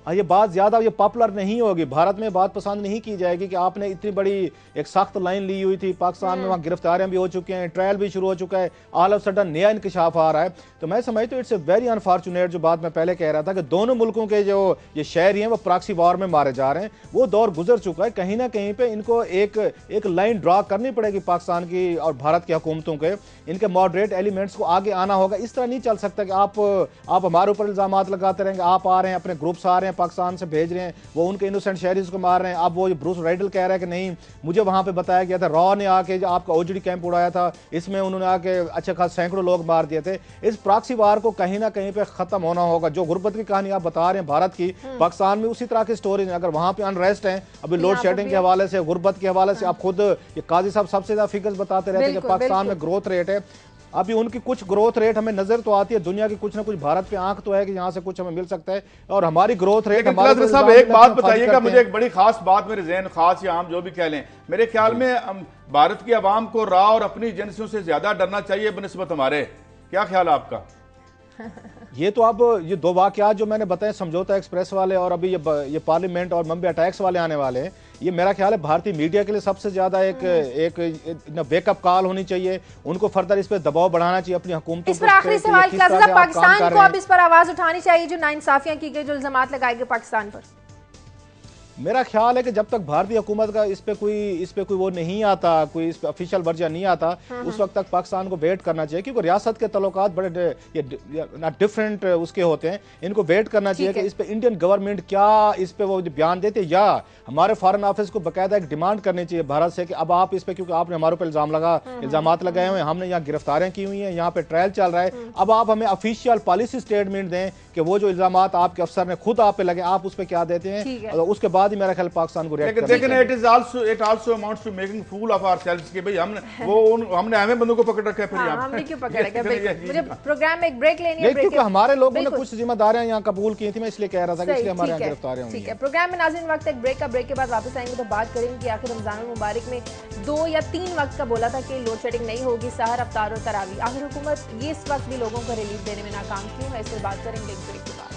ये बात ज्यादा ये पॉपुलर नहीं होगी, भारत में बात पसंद नहीं की जाएगी कि आपने इतनी बड़ी एक सख्त लाइन ली हुई थी, पाकिस्तान में वहाँ गिरफ्तारियां भी हो चुकी हैं, ट्रायल भी शुरू हो चुका है, ऑल ऑफ सडन नया इंकशाफ आ रहा है। तो मैं समझता हूँ इट्स ए वेरी अनफॉर्चुनेट, जो बात मैं पहले कह रहा था कि दोनों मुल्कों के जो ये शहरी हैं वो प्रॉक्सी वॉर में मारे जा रहे हैं, वो दौर गुजर चुका है। कहीं ना कहीं पे इनको एक लाइन ड्रा करनी पड़ेगी पाकिस्तान की और भारत की हुकूमतों के, इनके मॉडरेट एलिमेंट्स को आगे आना होगा। इस तरह नहीं चल सकता कि आप हमारे ऊपर इल्जामात लगाते रहेंगे, आप आ रहे हैं अपने ग्रुप्स आ रहे हैं पाकिस्तान से भेज रहे हैं, वो उनके इनोसेंट शहरीज को मार रहे हैं। अब वो ब्रूस राइडल कह रहा है कि नहीं, मुझे वहां पे बताया गया था, रॉ ने आके जो आपका ओजडी कैंप उड़ाया था, इसमें उन्होंने आके अच्छे खास सैकड़ों लोग मार दिए थे। इस प्रॉक्सी वार को कहीं ना कहीं पे खत्म होना होगा। जो गुर्बत की कहानी आप बता रहे हैं भारत की, पाकिस्तान में उसी तरह की स्टोरी है। अगर वहां पे अनरेस्ट है, अभी लोड शेडिंग के हवाले से, गुर्बत के हवाले से, आप खुद ये काजी साहब सबसे ज्यादा फिगर्स बताते रहते हैं कि पाकिस्तान में ग्रोथ रेट है, अभी उनकी कुछ ग्रोथ रेट हमें नजर तो आती है, दुनिया की कुछ ना कुछ भारत पे आंख तो है कि यहाँ से कुछ हमें मिल सकता है, और हमारी ग्रोथ रेट। साहब एक बात बताइएगा मुझे, एक बड़ी खास बात मेरे जहन, खास या आम जो भी कह लें, मेरे ख्याल में भारत की आवाम को रॉ और अपनी एजेंसियों से ज्यादा डरना चाहिए बनिस्बत हमारे, क्या ख्याल है आपका? ये तो अब ये दो वाकयात जो मैंने बताए, समझौता एक्सप्रेस वाले और अभी ये पार्लियामेंट और मुंबई अटैक्स वाले आने वाले हैं, ये मेरा ख्याल है भारतीय मीडिया के लिए सबसे ज्यादा एक वेकअप कॉल होनी चाहिए। उनको फर्दर इस पर दबाव बढ़ाना चाहिए अपनी हुकूमत। इस पर आखिरी सवाल, पाकिस्तान को अब इस पर आवाज उठानी चाहिए जो नाइंसाफियां की गई, जो इल्जामात लगाए गए पाकिस्तान पर। मेरा ख्याल है कि जब तक भारतीय हुकूमत का इस पे कोई वो नहीं आता, कोई इस पे ऑफिशियल वर्जन नहीं आता, उस वक्त तक पाकिस्तान को वेट करना चाहिए, क्योंकि रियासत के तल्लुकात बड़े डिफरेंट उसके होते हैं। इनको वेट करना चाहिए कि इस पे इंडियन गवर्नमेंट क्या इस पे वो बयान देते, या हमारे फॉरेन ऑफिस को बाकायदा एक डिमांड करनी चाहिए भारत से कि अब आप इस पे, क्योंकि आपने हमारे ऊपर इल्जाम लगाए हुए हैं, हमने यहाँ गिरफ्तारियां की हुई हैं, यहाँ पे ट्रायल चल रहा है, अब आप हमें ऑफिशियल पॉलिसी स्टेटमेंट दें कि वो जो इल्जाम आपके अफसर ने खुद आप पे लगे, आप उस पे क्या देते हैं, और उसके बाद ही मेरा ख्याल पाकिस्तान को रिएक्ट करना चाहिए। It also amounts to making fool of ourselves कि भाई हमने हमें बंदों को पकड़ रखा है, फिर हमने क्यों पकड़ रखा है। मुझे प्रोग्राम में एक ब्रेक लेनी है, क्योंकि हमारे लोगों ने कुछ जिम्मेदारियां यहाँ कबूल की थी, मैं इसलिए कह रहा था कि इसलिए हमारे यहाँ गिरफ्तारियां हुई हैं। ठीक है, प्रोग्राम में नाज़रीन वक्त एक ब्रेक का, ब्रेक के बाद वापस आएंगे तो बात करेंगे कि आखिर रमजान मुबारक में 2 या 3 वक्त का बोला था कि लोड शेडिंग नहीं होगी, सहर, अफ्तार और तरावी, आखिर हुकूमत ये इस वक्त भी लोगों को रिलीफ देने में नाकाम क्यों है, इस पर बात करेंगे एक ब्रेक के बाद।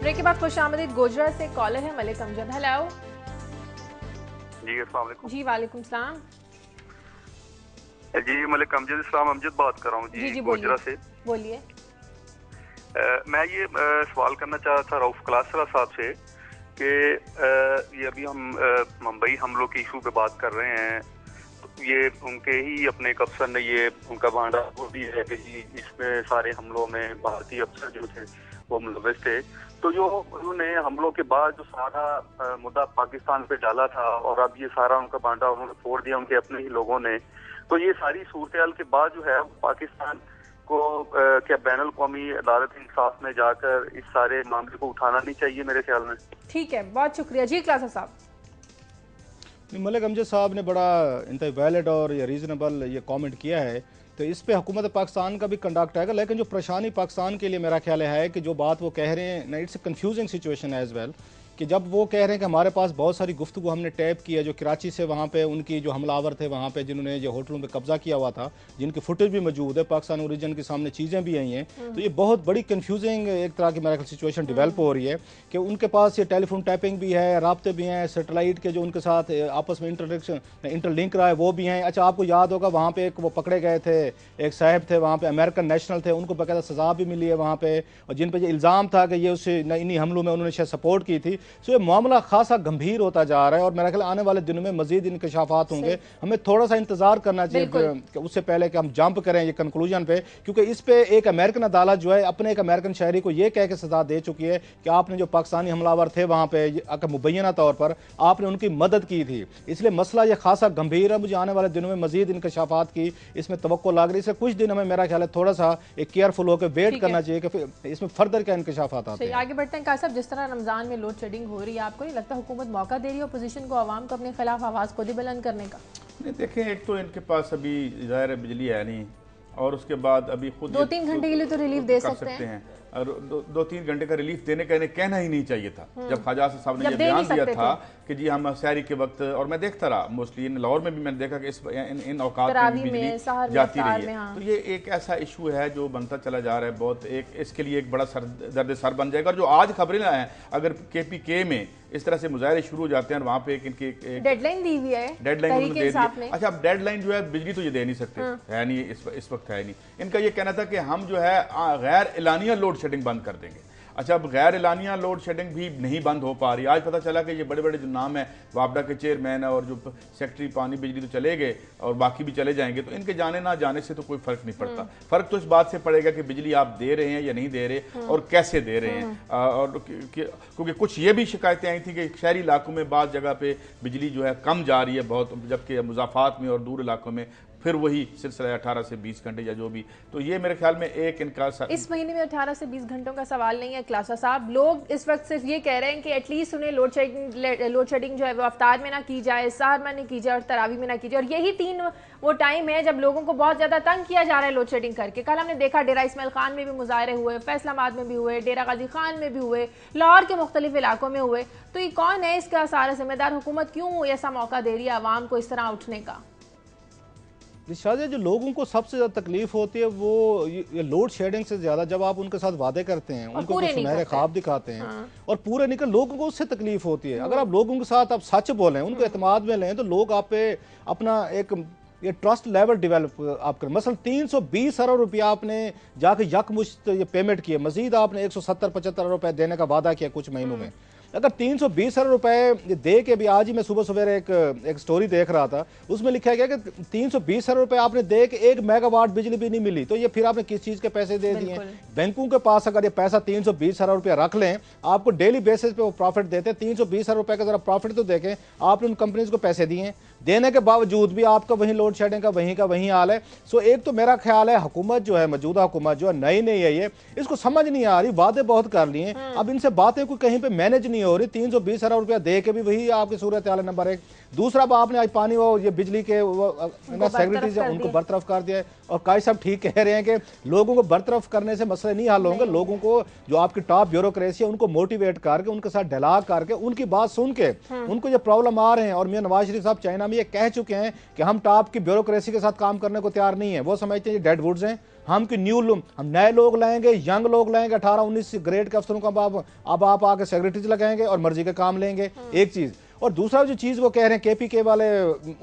ब्रेक के बाद खुश आमदीद। गोजरा से कॉलर है मलिक अमजद। हेलो जी, अस्सलाम वालेकुम। जी वालेकुम सलाम। जी मलिक अमजद बात कर रहा हूँ जी गोजरा से। बोलिए। मैं ये सवाल करना चाह रहा था रऊफ क्लासरा साहब से कि ये अभी हम मुंबई हमलों के इशू पे बात कर रहे हैं, तो ये उनके ही अपने एक अफसर ने ये उनका भांडा वो भी है कि जी इसमें सारे हमलों में भारतीय अफसर जो थे वो मुलविस थे। तो जो उन्होंने हमलों के बाद जो सारा मुद्दा पाकिस्तान पे डाला था और अब ये सारा उनका बांटा उन्होंने फोड़ दिया उनके अपने ही लोगों ने, तो ये सारी सूरत के बाद जो है पाकिस्तान को क्या बैनुल कौमी अदालत इंसाफ में जाकर इस सारे मामले को उठाना नहीं चाहिए मेरे ख्याल में। ठीक है, बहुत शुक्रिया जी क्लासा साहब। मलिक अमजद साहब ने बड़ा इंतहाई वैलिड और ये रीजनेबल ये कमेंट किया है, तो इस पे हुकूमत पाकिस्तान का भी कंडक्ट आएगा। लेकिन जो परेशानी पाकिस्तान के लिए मेरा ख्याल है कि जो बात वो कह रहे हैं ना, it's a confusing situation as well, कि जब वो कह रहे हैं कि हमारे पास बहुत सारी गुफ्तगू हमने टैप की है, जो कराची से वहाँ पे उनकी जो हमलावर थे वहाँ पे जिन्होंने जो होटलों पे कब्जा किया हुआ था, जिनकी फुटेज भी मौजूद है, पाकिस्तान ओरिजिन के सामने चीज़ें भी आई हैं, तो ये बहुत बड़ी कंफ्यूजिंग एक तरह की मेरा सिचुएशन डेवलप हो रही है कि उनके पास ये टेलीफोन टैपिंग भी है, राब्ते भी हैं, सेटेलाइट के जो उनके साथ आपस में इंटरलिंक रहा है वो भी हैं। अच्छा, आपको याद होगा वहाँ पर एक वो पकड़े गए थे, एक साहब थे वहाँ पर, अमेरिकन नेशनल थे, उनको बाकायदा सजा भी मिली है वहाँ पर, और जिन पर इल्ज़ाम था कि ये उससे इन्हीं हमलों में उन्होंने शायद सपोर्ट की थी। सो ये मामला खासा गंभीर होता जा रहा है और मेरा ख्याल आने वाले दिनों में मजीद इंकशाफात होंगे। हमें थोड़ा सा इंतजार करना चाहिए कि उससे पहले कि हम जंप करें ये कंक्लूजन पे, क्योंकि इस पे एक अमेरिकन अदालत जो है अपने एक अमेरिकन शहरी को ये कह के सजा दे चुकी है कि आपने जो पाकिस्तानी हमलावर थे वहां पे मुबैना तौर पर आपने उनकी मदद की थी, इसलिए मसला ये खासा गंभीर है। मुझे आने वाले दिनों में मजीद इंकशाफात की इसमें तवक्को लग रही है, कुछ दिन हमें मेरा ख्याल है थोड़ा सा एक केयरफुल होकर वेट करना चाहिए कि इसमें फर्दर क्या इंकशाफात आते हैं। आगे बढ़ते हैं कासिफ साहब, जिस तरह रमजान में लोड शेडिंग हो रही है, आपको नहीं लगता हुकूमत मौका दे रही है अपोजिशन को, आवाम को अपने खिलाफ आवाज़ खुद ही बुलंद करने का? नहीं, देखें, एक तो इनके पास अभी ज़ाहिर है बिजली है नहीं, और उसके बाद अभी खुद 2-3 घंटे के लिए तो रिलीफ दे सकते हैं, और 2-3 घंटे का रिलीफ देने का इन्हें कहना ही नहीं चाहिए था। जब ख्वाजा साहब ने ये बयान दिया था कि जी हम शहरी के वक्त, और मैं देखता रहा मोस्टली लाहौर में भी मैंने देखा कि इन औकात में भी बिजली जाती रही है, तो ये एक ऐसा इशू है जो बनता चला जा रहा है बहुत, एक इसके लिए एक बड़ा दर्द सर बन जाएगा। और जो आज खबरें हैं, अगर KPK में इस तरह से मुजाहरे शुरू हो जाते हैं और वहाँ पे इनकी डेडलाइन दी हुई है, डेडलाइन दे दी। अच्छा, अब डेडलाइन जो है बिजली तो ये दे नहीं सकते, है नहीं, इस वक्त है नहीं। इनका ये कहना था कि हम जो है गैर एलानिया लोड शेडिंग बंद कर देंगे। अच्छा, अब गैर एलानिया लोड शेडिंग भी नहीं बंद हो पा रही। आज पता चला कि ये बड़े बड़े जो नाम है, वापडा के चेयरमैन और जो सेक्रेटरी पानी बिजली तो चले गए और बाकी भी चले जाएंगे, तो इनके जाने ना जाने से तो कोई फर्क नहीं पड़ता। फर्क तो इस बात से पड़ेगा कि बिजली आप दे रहे हैं या नहीं दे रहे और कैसे दे रहे हैं। और क्योंकि कुछ ये भी शिकायतें आई थी कि शहरी इलाकों में बाज़ जगह पे बिजली जो है कम जा रही है बहुत, जबकि मुज़ाफ़ात में और दूर इलाकों में फिर वही सिलसिला 18 से 20 घंटे या जो भी। तो ये मेरे ख्याल में एक इनका इस महीने में 18 से 20 घंटों का सवाल नहीं है क्लासा साहब। लोग इस वक्त सिर्फ ये कह रहे हैं कि एटलीस्ट उन्हें लोड शेडिंग जो है वो अफ्तार में ना की जाए, सहर में नहीं की जाए और तरावी में ना की जाए। और यही 3 वो टाइम है जब लोगों को बहुत ज्यादा तंग किया जा रहा है लोड शेडिंग करके। कल हमने देखा डेरा इस्माइल खान में भी मुजाहरे हुए, फैसलाबाद में भी हुए, डेरा गाजी खान में भी हुए, लाहौर के मुख्तलिफ इलाकों में हुए। तो ये कौन है इसका सारा जिम्मेदार? हुकूमत क्यों ऐसा मौका दे रही है आवाम को इस तरह उठने का? शायद जो लोगों को सबसे ज्यादा तकलीफ होती है वो ये लोड शेडिंग से ज्यादा, जब आप उनके साथ वादे करते हैं, उनको कुछ सुनहरे ख्वाब दिखाते हैं और पूरे निकल, लोगों को उससे तकलीफ होती है। अगर आप लोगों के साथ आप सच बोलें, उनको एतमाद में लें, तो लोग आप पे अपना एक ये ट्रस्ट लेवल डेवलप आप करें। मसलन 320 अरब रुपया आपने जाके यकमुश्त ये पेमेंट किए, मजीद आपने 170-75 अरब रुपए देने का वादा किया कुछ महीनों में। अगर 320 अरब रुपए दे के भी, आज ही मैं सुबह सवेरे एक स्टोरी देख रहा था, उसमें लिखा गया कि 320 अरब रुपए आपने दे के 1 मेगावाट बिजली भी नहीं मिली, तो ये फिर आपने किस चीज के पैसे दे दिए? बैंकों के पास अगर ये पैसा 320 अरब रुपया रख लें, आपको डेली बेसिस पे वो प्रॉफिट देते हैं, 320 अरब रुपए का जरा प्रॉफिट तो देखें, आपने उन कंपनीज को पैसे दिए, देने के बावजूद भी आपका वही लोड शेडिंग का वहीं हाल है। सो एक तो मेरा ख्याल है हुकूमत जो है, मौजूदा हुकूमत जो है, नई है, ये इसको समझ नहीं आ रही, वादे बहुत कर लिए, अब इनसे बातें कोई कहीं पे मैनेज नहीं हो रही। 320 अरब रुपया दे के भी वही आपकी सूरत हाल है, नंबर एक। दूसरा आपने आज पानी वो ये बिजली के सेक्रेटरीज है उनको बरतरफ कर दिया है, और काई साहब ठीक कह रहे हैं कि लोगों को बरतरफ करने से मसले नहीं हल होंगे। लोगों को जो आपकी टॉप ब्यूरोक्रेसी है उनको मोटिवेट करके, उनके साथ डायलॉग करके, उनकी बात सुन के, उनको जो प्रॉब्लम आ रहे हैं, और मियां नवाज शरीफ साहब चाइना में ये कह चुके हैं कि हम टॉप की ब्यूरोक्रेसी के साथ काम करने को तैयार नहीं है। वो समझते हैं ये डेड वुड्स हैं, हम नए लोग लाएंगे, यंग लोग लाएंगे, 18-19 ग्रेड के अफसरों को अब आप आके सेक्रेटरीज लगाएंगे और मर्जी का काम लेंगे, एक चीज। और दूसरा जो चीज वो कह रहे हैं केपीके वाले,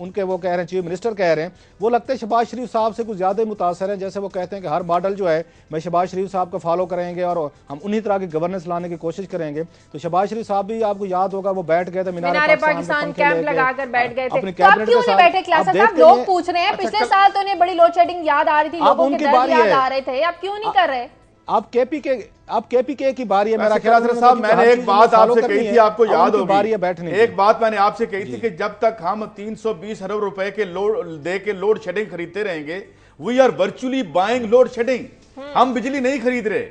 उनके वो कह रहे हैं चीफ मिनिस्टर कह रहे हैं, वो लगता है शहबाज शरीफ साहब से कुछ ज्यादा ही मुतासर है। जैसे वो कहते हैं कि हर मॉडल जो है मैं शहबाज शरीफ साहब को फॉलो करेंगे और हम उन्हीं तरह की गवर्नेंस लाने की कोशिश करेंगे। तो शहबाज शरीफ साहब भी आपको याद होगा वो बैठ गए थे मीनार पाकिस्तान कैंप लगाकर बैठ गए थे। अपने कैबिनेट के साथ बैठे क्लास साहब, लोग पूछ रहे हैं, पिछले साल तो उन्हें बड़ी लोड शेडिंग याद आ रही थी, लोगों के दर्द याद आ रहे थे, आप क्यों नहीं कर रहे? आप केपीके की बारी है। मेरा ख्याल साहब, मैंने एक बात आपसे कही थी, आपको याद होगी, बारी है बैठने। एक बात मैंने आपसे कही थी कि जब तक हम 320 अरब रुपए के लोड शेडिंग खरीदते रहेंगे, we are virtually buying load shedding. हम बिजली नहीं खरीद रहे,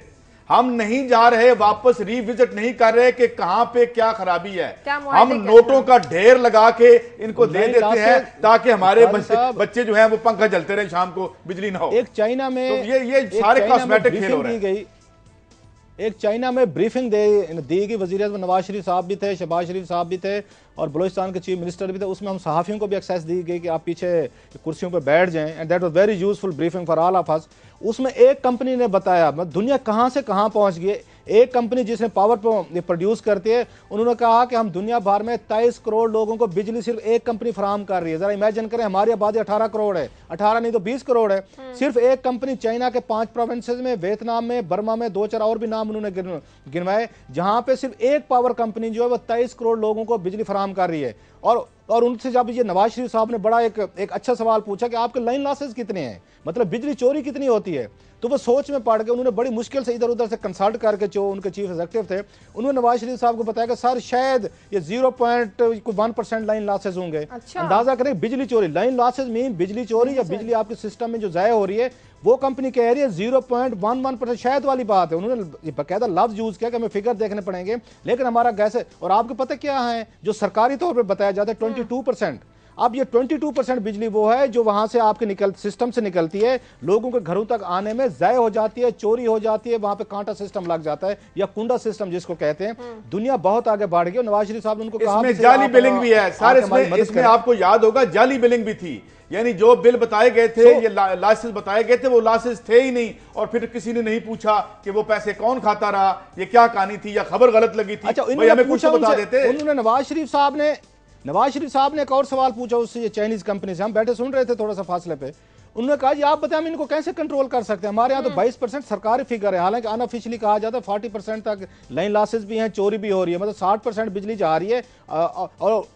हम नहीं जा रहे वापस रिविजिट नहीं कर रहे कि कहां पे क्या खराबी है। हम नोटों का ढेर लगा के इनको दे देते हैं ताकि हमारे बच्चे जो हैं वो पंखा जलते रहे, शाम को बिजली ना हो। एक चाइना में तो ये सारे कॉस्मेटिक खेल हो रहे हैं। एक चाइना में ब्रीफिंग दी गई, वजीर आज़म नवाज शरीफ साहब भी थे, शहबाज शरीफ साहब भी थे और बलूचिस्तान के चीफ मिनिस्टर भी थे। उसमें हम सहाफ़ियों को भी एक्सेस दी गई कि आप पीछे कुर्सियों पर बैठ जाएं, and that was very useful briefing for all of us. उसमें एक कंपनी ने बताया, दुनिया कहां से कहां पहुंच गई, एक कंपनी जिसने पावर प्रोड्यूस करती है, उन्होंने कहा कि हम दुनिया भर में 23 करोड़ लोगों को बिजली सिर्फ एक कंपनी फराहम कर रही है। जरा इमेजिन करें, हमारी आबादी 18 करोड़ है, 18 नहीं तो 20 करोड़ है, सिर्फ एक कंपनी चाइना के 5 प्रोविंसेस में, वियतनाम में, बर्मा में, 2-4 और भी नाम उन्होंने गिनवाए, जहां पे सिर्फ एक पावर कंपनी जो है वो 23 करोड़ लोगों को बिजली फराहम कर रही है। और उनसे जब ये नवाज शरीफ साहब ने बड़ा एक अच्छा सवाल पूछा कि आपके लाइन लॉसेस कितने हैं, मतलब बिजली चोरी कितनी होती है, तो वो सोच में पड़ के उन्होंने बड़ी मुश्किल से इधर उधर से कंसल्ट करके, जो उनके चीफ एग्जीक्यूटिव थे, उन्होंने नवाज शरीफ साहब को बताया कि सर शायद ये 0.1% लाइन लॉसेस होंगे। अच्छा। अंदाजा करें, बिजली चोरी, लाइन लॉसेस मीन बिजली चोरी या बिजली आपके सिस्टम में जो ज़ाया हो रही है, वो कंपनी कह रही है 0.11%, शायद वाली बात है। उन्होंने बाकायदा लफ्ज यूज किया कि हमें फिगर देखने पड़ेंगे, लेकिन हमारा गैस है। और आपको पता क्या है, जो सरकारी तौर पर बताया जाता है 22%। अब ये 22% बिजली वो है जो वहां से आपके सिस्टम से निकलती है, लोगों के घरों तक आने में ज़ाया हो जाती है, चोरी हो जाती है, वहां पे कांटा सिस्टम लग जाता है या कुंडा सिस्टम जिसको कहते हैं। दुनिया बहुत आगे बढ़ गई। नवाज शरीफ साहब ने उनको कहा इसमें जाली बिलिंग भी है सारे, इसमें आपको याद होगा जाली बिलिंग भी थी, यानी जो बिल बताए गए थे, ये लाइसेंस बताए गए थे, वो लाइसेंस थे ही नहीं, और फिर किसी ने नहीं पूछा कि वो पैसे कौन खाता रहा, ये क्या कहानी थी, या खबर गलत लगी थी। अच्छा, हमें कुछ बता देते। उन्होंने नवाज शरीफ साहब ने एक और सवाल पूछा उससे, चाइनीज कंपनी से, हम बैठे सुन रहे थे थोड़ा सा फासले पे। उन्होंने कहा जी आप बताएं हम इनको कैसे कंट्रोल कर सकते हैं, हमारे यहाँ तो 22% सरकारी फिगर है, हालांकि अनऑफिशियली कहा जाता है 40% तक लाइन लॉसेस भी हैं, चोरी भी हो रही है, मतलब 60% बिजली जा रही है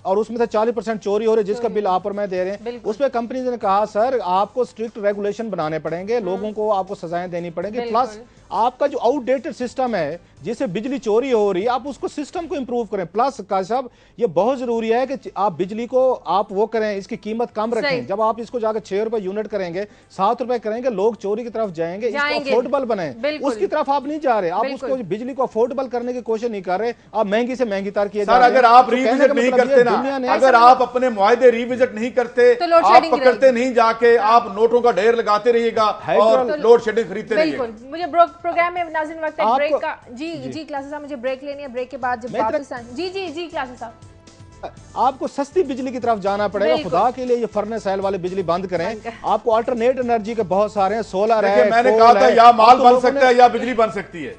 और उसमें से 40% चोरी हो रही है, जिसका बिल आप और मैं दे रहे हैं। उस पर कंपनी ने कहा सर आपको स्ट्रिक्ट रेगुलेशन बनाने पड़ेंगे, लोगों को आपको सजाएं देनी पड़ेंगी, प्लस आपका जो आउटडेटेड सिस्टम है जिससे बिजली चोरी हो रही है, आप उसको सिस्टम को इंप्रूव करें। प्लस काजी साहब ये बहुत जरूरी है कि आप बिजली को आप वो करें, इसकी कीमत कम रखें। जब आप इसको जाकर 6 रुपए यूनिट करेंगे, 7 रुपए करेंगे, लोग चोरी की तरफ जाएंगे, इसको अफोर्डेबल बने, उसकी तरफ आप नहीं जा रहे, आप उसको बिजली को अफोर्डेबल करने की कोशिश नहीं कर रहे, आप महंगी से महंगी तार किए जा रहे हैं। अगर आप रिविजिट नहीं करते ना, अगर आप अपने मुआहदे रिविजिट नहीं करते, आप पकड़ते नहीं जाके, आप नोटों का ढेर लगाते रहिएगा और लोड शेडिंग खरीदते रहिएगा। मुझे प्रोग्राम में नाज़रीन वक्त है ब्रेक का। जी क्लासेस साहब, मुझे ब्रेक लेनी है, ब्रेक के बाद जब वापस जी क्लासेस साहब आपको सस्ती बिजली की तरफ जाना पड़ेगा। खुदा के लिए ये फर्नेस ऑयल वाली बिजली बंद करें। आपको अल्टरनेट एनर्जी के बहुत सारे हैं, सोलर है, मैंने कहा था या माल बन सकता है या बिजली बन सकती है,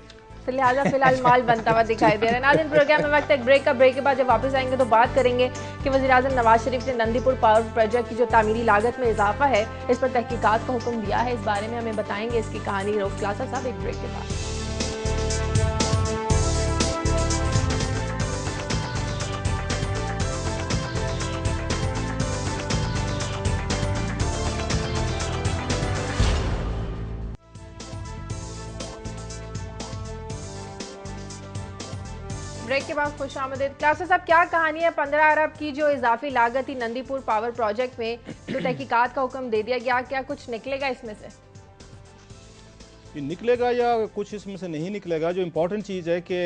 लिहाजा फिलहाल माल बनता हुआ दिखाई दे रहा है। नाज़रीन, प्रोग्राम में वक्त एक ब्रेक का। ब्रेक के बाद जब वापस आएंगे तो बात करेंगे कि वज़ीर-ए-आज़म नवाज शरीफ ने नंदीपुर पावर प्रोजेक्ट की जो तामीरी लागत में इजाफा है, इस पर तहकीकात का हुक्म दिया है। इस बारे में हमें बताएंगे इसकी कहानी रऊफ क्लासा साहब एक ब्रेक के बाद। ब्रेक के बाद खुश आमदीद। क्लासा साहब, क्या कहानी है 15 अरब की जो इजाफी लागत थी नंदीपुर पावर प्रोजेक्ट में, जो तहकीकात का हुक्म दे दिया गया, क्या कुछ निकलेगा इसमें से? ये निकलेगा या कुछ इसमें से नहीं निकलेगा। जो इम्पोर्टेंट चीज़ है कि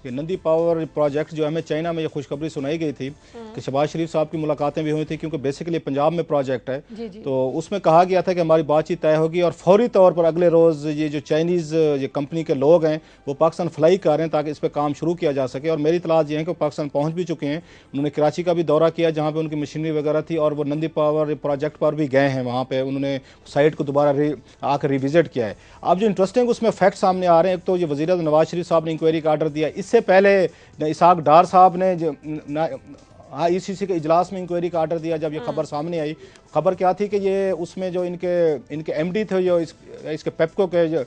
नंदी पावर प्रोजेक्ट जो हमें चाइना में ये खुशखबरी सुनाई गई थी कि शहबाज शरीफ साहब की मुलाकातें भी हुई थी, क्योंकि बेसिकली पंजाब में प्रोजेक्ट है। जी। तो उसमें कहा गया था कि हमारी बातचीत तय होगी और फौरी तौर पर अगले रोज़ ये जो चाइनीज़ ये कंपनी के लोग हैं वो पाकिस्तान फ्लाई कर रहे हैं ताकि इस पर काम शुरू किया जा सके। और मेरी इतलात ये है कि पाकिस्तान पहुँच भी चुके हैं। उन्होंने कराची का भी दौरा किया जहाँ पर उनकी मशीनरी वगैरह थी, और वो नंदी पावर प्रोजेक्ट पर भी गए हैं। वहाँ पर उन्होंने साइट को दोबारा आकर रिविज़िट किया है। अब जो इंटरेस्टिंग उसमें फैक्ट सामने आ रहे हैं, एक तो ये वज़ीर-ए-आज़म नवाज शरीफ साहब ने इंक्वायरी का आर्डर दिया। इससे पहले इसाक डार साहब ने ईसीसी के इजलास में इंक्वायरी का आर्डर दिया। जब ये खबर सामने आई, खबर क्या थी कि ये उसमें जो इनके एमडी थे, जो इसके पेप्को के जो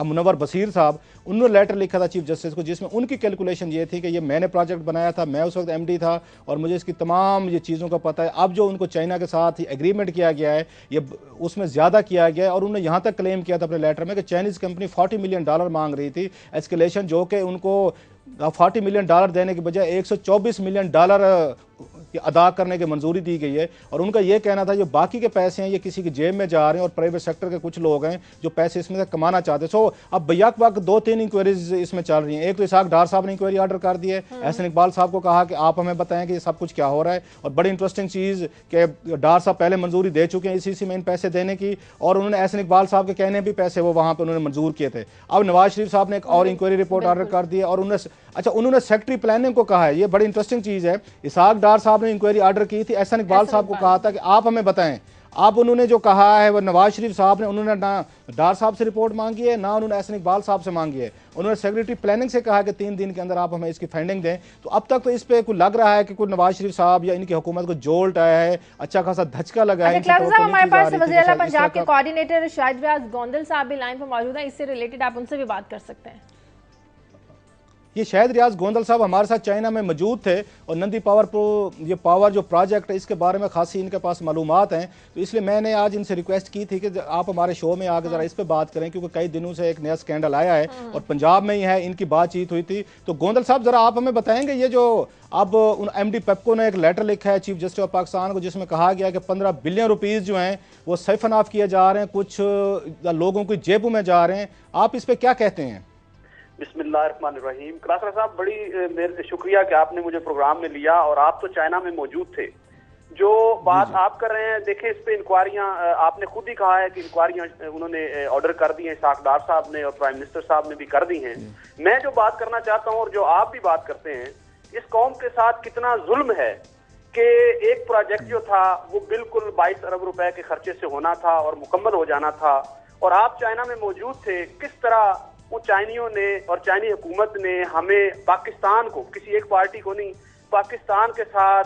मुनव्वर बशीर साहब, उन्होंने लेटर लिखा था चीफ जस्टिस को, जिसमें उनकी कैलकुलेशन ये थी कि ये मैंने प्रोजेक्ट बनाया था, मैं उस वक्त एमडी था और मुझे इसकी तमाम ये चीज़ों का पता है। अब जो उनको चाइना के साथ एग्रीमेंट किया गया है ये उसमें ज़्यादा किया गया है। और उन्होंने यहाँ तक क्लेम किया था अपने लेटर में कि चाइनीज़ कंपनी $40 मिलियन मांग रही थी एस्केलेशन, जो कि उनको $40 मिलियन देने के बजाय $124 मिलियन अदा करने की मंजूरी दी गई है। और उनका यह कहना था जो बाकी के पैसे हैं ये किसी की जेब में जा रहे हैं और प्राइवेट सेक्टर के कुछ लोग हैं जो पैसे इसमें से कमाना चाहते हैं। सो अब बैक वक्त 2-3 इंक्वायरीज इसमें चल रही हैं। एक तो इसाक डार साहब ने इंक्वायरी ऑर्डर कर दी है, एहसन इकबाल साहब को कहा कि आप हमें बताएं कि ये सब कुछ क्या हो रहा है। और बड़ी इंटरेस्टिंग चीज़ कि डार साहब पहले मंजूरी दे चुके हैं इसी में इन पैसे देने की, और उन्होंने एहसन इकबाल साहब के कहने भी पैसे वो वहाँ पर उन्होंने मंजूर किए थे। अब नवाज शरीफ साहब ने एक और इंक्वायरी रिपोर्ट ऑर्डर कर दी है और उन्होंने सेक्रेटरी प्लानिंग को कहा है। ये बड़ी इंटरेस्टिंग चीज़ है। इसाक डार साहब ने इंक्वायरी ऑर्डर की थी, एहसन इकबाल साहब को कहा था कि आप हमें बताएं। आप उन्होंने जो कहा है वो नवाज शरीफ साहब ने, उन्होंने ना डार साहब से रिपोर्ट मांगी है ना उन्होंने एहसन इकबाल साहब से मांगी है। उन्होंने सेक्रेटरी प्लानिंग से कहा कि 3 दिन के अंदर आप हमें इसकी फंडिंग दें। तो अब तक तो इस पे कुछ लग रहा है कि कुछ नवाज शरीफ साहब या इनकी हुकूमत को जोल्ट आया है, अच्छा खासा धचका लगा है। हमारे पास वज़ीर आला पंजाब के कोऑर्डिनेटर शाहिद रियाज गोंदल साहब भी लाइन पर मौजूद हैं, इससे रिलेटेड आप उनसे भी बात कर सकते हैं। ये शाहिद रियाज गोंदल साहब हमारे साथ चाइना में मौजूद थे और नंदी पावर ये पावर जो प्रोजेक्ट है इसके बारे में खासी इनके पास मालूमात हैं। तो इसलिए मैंने आज इनसे रिक्वेस्ट की थी कि आप हमारे शो में आकर ज़रा इस पे बात करें, क्योंकि कई दिनों से एक नया स्कैंडल आया है और पंजाब में ही है, इनकी बातचीत हुई थी। तो गोंदल साहब ज़रा आप हमें बताएंगे ये जो अब उन एमडी पेप्को ने एक लेटर लिखा है चीफ जस्टिस ऑफ पाकिस्तान को, जिसमें कहा गया कि 15 बिलियन रुपीज़ जो हैं वो साइफन ऑफ किए जा रहे हैं, कुछ लोगों की जेबों में जा रहे हैं। आप इस पर क्या कहते हैं? बिस्मिल्लाहिर्रहमानिर्रहीम। क्लासर साहब, बड़ी शुक्रिया कि आपने मुझे प्रोग्राम में लिया और आप तो चाइना में मौजूद थे। जो बात आप कर रहे हैं, देखें इस पे इंक्वायरियां आपने खुद ही कहा है कि इंक्वायरियां उन्होंने ऑर्डर कर दी हैं, इसाक डार साहब ने और प्राइम मिनिस्टर साहब ने भी कर दी हैं। मैं जो बात करना चाहता हूं और जो आप भी बात करते हैं, इस कौम के साथ कितना जुल्म है कि एक प्रोजेक्ट जो था वो बिल्कुल 22 अरब रुपए के खर्चे से होना था और मुकम्मल हो जाना था, और आप चाइना में मौजूद थे। किस तरह वो चाइनियों ने और चाइनी हुकूमत ने हमें, पाकिस्तान को, किसी एक पार्टी को नहीं, पाकिस्तान के साथ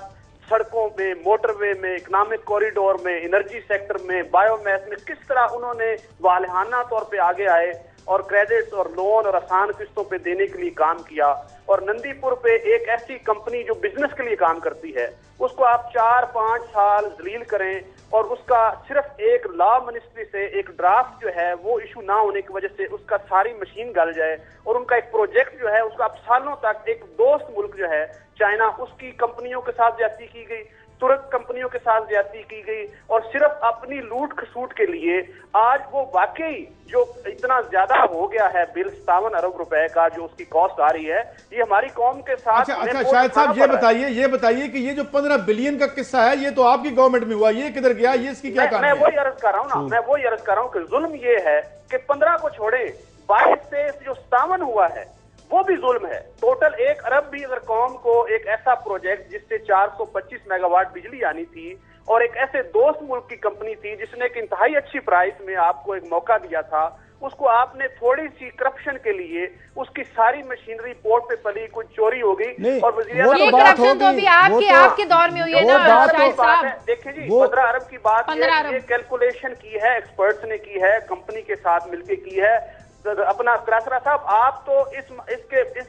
सड़कों में, मोटरवे में, इकोनॉमिक कॉरिडोर में, एनर्जी सेक्टर में, बायोमैस में किस तरह उन्होंने वालहाना तौर पे आगे आए और क्रेडिट्स और लोन और आसान किस्तों पे देने के लिए काम किया। और नंदीपुर पे एक ऐसी कंपनी जो बिजनेस के लिए काम करती है उसको आप 4-5 साल जलील करें और उसका सिर्फ एक लॉ मिनिस्ट्री से एक ड्राफ्ट जो है वो इशू ना होने की वजह से उसका सारी मशीन गल जाए, और उनका एक प्रोजेक्ट जो है उसका अब सालों तक एक दोस्त मुल्क जो है चाइना, उसकी कंपनियों के साथ ज्यादती की गई, तुर्क कंपनियों के साथ ज्यादती की गई, और सिर्फ अपनी लूट खसूट के लिए आज वो वाकई जो इतना ज्यादा हो गया है बिल 57 अरब रुपए का जो उसकी कॉस्ट आ रही है, ये हमारी कौम के साथ। अच्छा शाहिद साहब ये बताइए कि ये जो 15 बिलियन का किस्सा है ये तो आपकी गवर्नमेंट में हुआ, ये किधर गया, ये इसकी क्या कहानी है? मैं वही अर्ज कर रहा हूँ ना, मैं वही अर्ज कर रहा हूँ कि जुल्म ये है कि 15 को छोड़े 22 से जो 57 हुआ है वो भी जुल्म है। टोटल 1 अरब भी अगर कौम को एक ऐसा प्रोजेक्ट जिससे 425 मेगावाट बिजली आनी थी और एक ऐसे दोस्त मुल्क की कंपनी थी जिसने एक इंतहाई अच्छी प्राइस में आपको एक मौका दिया था, उसको आपने थोड़ी सी करप्शन के लिए उसकी सारी मशीनरी पोर्ट पे पली, कुछ चोरी हो गई और करप्शन तो भी आपके दौर में हुई है ना साहब। देखिए जी, 15 अरब की बात ये कैलकुलेशन की है, एक्सपर्ट्स ने की है, कंपनी के साथ मिलकर की है। अपना क्लासरा साहब, आप तो इस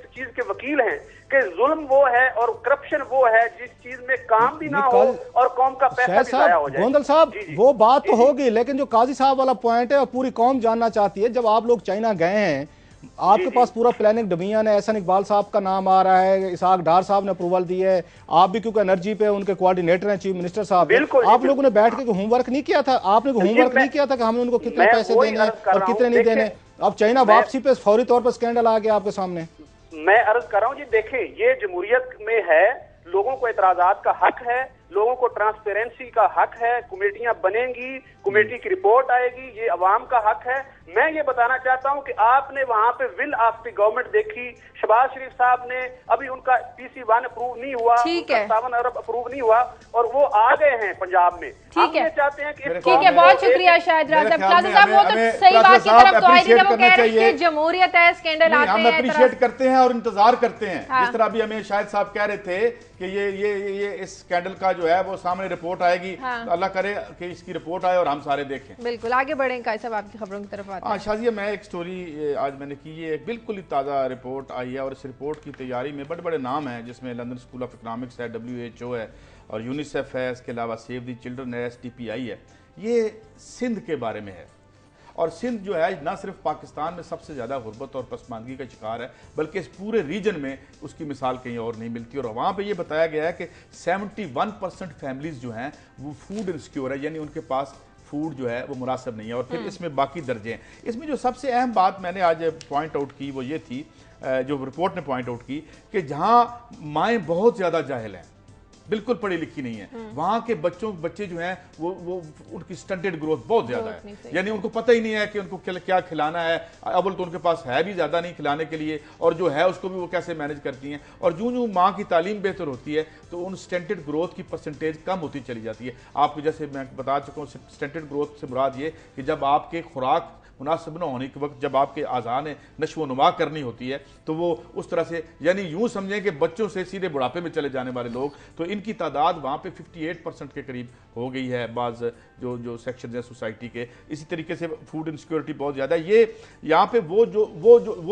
चीज के वकील हैं कि जुल्म वो है और करप्शन वो है जिस चीज में काम भी ना हो और कौम का पैसा भी जाया हो जाए। गोंदल साहब, वो बात तो होगी, लेकिन जो काजी साहब वाला पॉइंट है और पूरी कौम जानना चाहती है, जब आप लोग चाइना गए हैं, आपके पास पूरा प्लानिंग डोमियन है, एहसन इकबाल साहब का नाम आ रहा है, इसहाक डार साहब ने अप्रूवल दी है, आप भी क्योंकि एनर्जी पे उनके कोऑर्डिनेटर हैं चीफ मिनिस्टर साहब, आप लोगों ने बैठ के होमवर्क नहीं किया था? आपने होमवर्क नहीं किया था कि हमें उनको कितने पैसे देने हैं और कितने नहीं देने? अब चाइना वापसी पे फौरी तौर पर स्कैंडल आ गया आपके सामने। मैं अर्ज कर रहा हूँ जी, देखें, ये जमहूरियत में है, लोगों को एतराजात का हक है, लोगों को ट्रांसपेरेंसी का हक है, कमेटियां बनेंगी, कमेटी की रिपोर्ट आएगी, ये अवाम का हक है। मैं ये बताना चाहता हूं कि आपने वहां पे विल ऑफ द गवर्नमेंट देखी, शहबाज शरीफ साहब ने अभी उनका PC1 अप्रूव नहीं हुआ, 57 अरब अप्रूव नहीं हुआ और वो आ गए हैं पंजाब में। ठीक है, चाहते हैं कि ठीक है, बहुत शुक्रिया शाहिद राजा साहब, वो तो सही बात की तरफ तो आई थी, वो कह रहे हैं कि जमहूरियत है, स्कैंडल आते हैं, हम अप्रिशिएट करते हैं और इंतजार करते हैं। जिस तरह अभी हमें शाहिद साहब कह रहे थे कि ये इस स्कैंडल का जो है वो सामने रिपोर्ट आएगी, अल्लाह करे कि इसकी रिपोर्ट आए और हम सारे देखें। बिल्कुल, आगे बढ़ें काजी साहब, आपकी खबरों की तरफ आते हैं। हाँ शाजिया, मैं एक स्टोरी आज मैंने की, ये एक बिल्कुल ही ताज़ा रिपोर्ट आई है और इस रिपोर्ट की तैयारी में बड़े बड़े नाम हैं, जिसमें लंदन स्कूल ऑफ इकनॉमिक्स है, WHO है और यूनिसेफ है, इसके अलावा सेव द चिल्ड्रन है, STPI है। ये सिंध के बारे में है और सिंध जो है ना सिर्फ पाकिस्तान में सबसे ज़्यादा गुर्बत और पसमानदगी का शिकार है, बल्कि इस पूरे रीजन में उसकी मिसाल कहीं और नहीं मिलती। और वहाँ पे ये बताया गया है कि 71% फैमिलीज़ जो हैं वो फूड इनसिक्योर है, यानी उनके पास फूड जो है वो मुनासिब नहीं है। और फिर इसमें बाकी दर्जे हैं। इसमें जो सबसे अहम बात मैंने आज पॉइंट आउट की वो ये थी, जो रिपोर्ट ने पॉइंट आउट की, कि जहाँ माएँ बहुत ज़्यादा जाहिल हैं, बिल्कुल पढ़ी लिखी नहीं है, वहां के बच्चे जो हैं वो उनकी स्टंटेड ग्रोथ बहुत ज्यादा है, यानी उनको पता ही नहीं है कि उनको क्या खिलाना है। अव्वल तो उनके पास है भी ज्यादा नहीं खिलाने के लिए, और जो है उसको भी वो कैसे मैनेज करती हैं। और जो माँ की तालीम बेहतर होती है तो उन स्टंटेड ग्रोथ की परसेंटेज कम होती चली जाती है। आपको जैसे मैं बता चुका हूँ, स्टंटेड ग्रोथ से मुराद ये कि जब आपके खुराक मुनासिब न होने के वक्त, जब आपके आज़ान नशो नुमा करनी होती है, तो वो उस तरह से, यानी यूं समझें कि बच्चों से सीधे बुढ़ापे में चले जाने वाले लोग, तो इनकी तादाद वहाँ पे 58% के करीब हो गई है बाज़ जो सेक्शन है सोसाइटी के। इसी तरीके से फूड इनसिक्योरिटी बहुत ज़्यादा है। ये यहाँ पे वो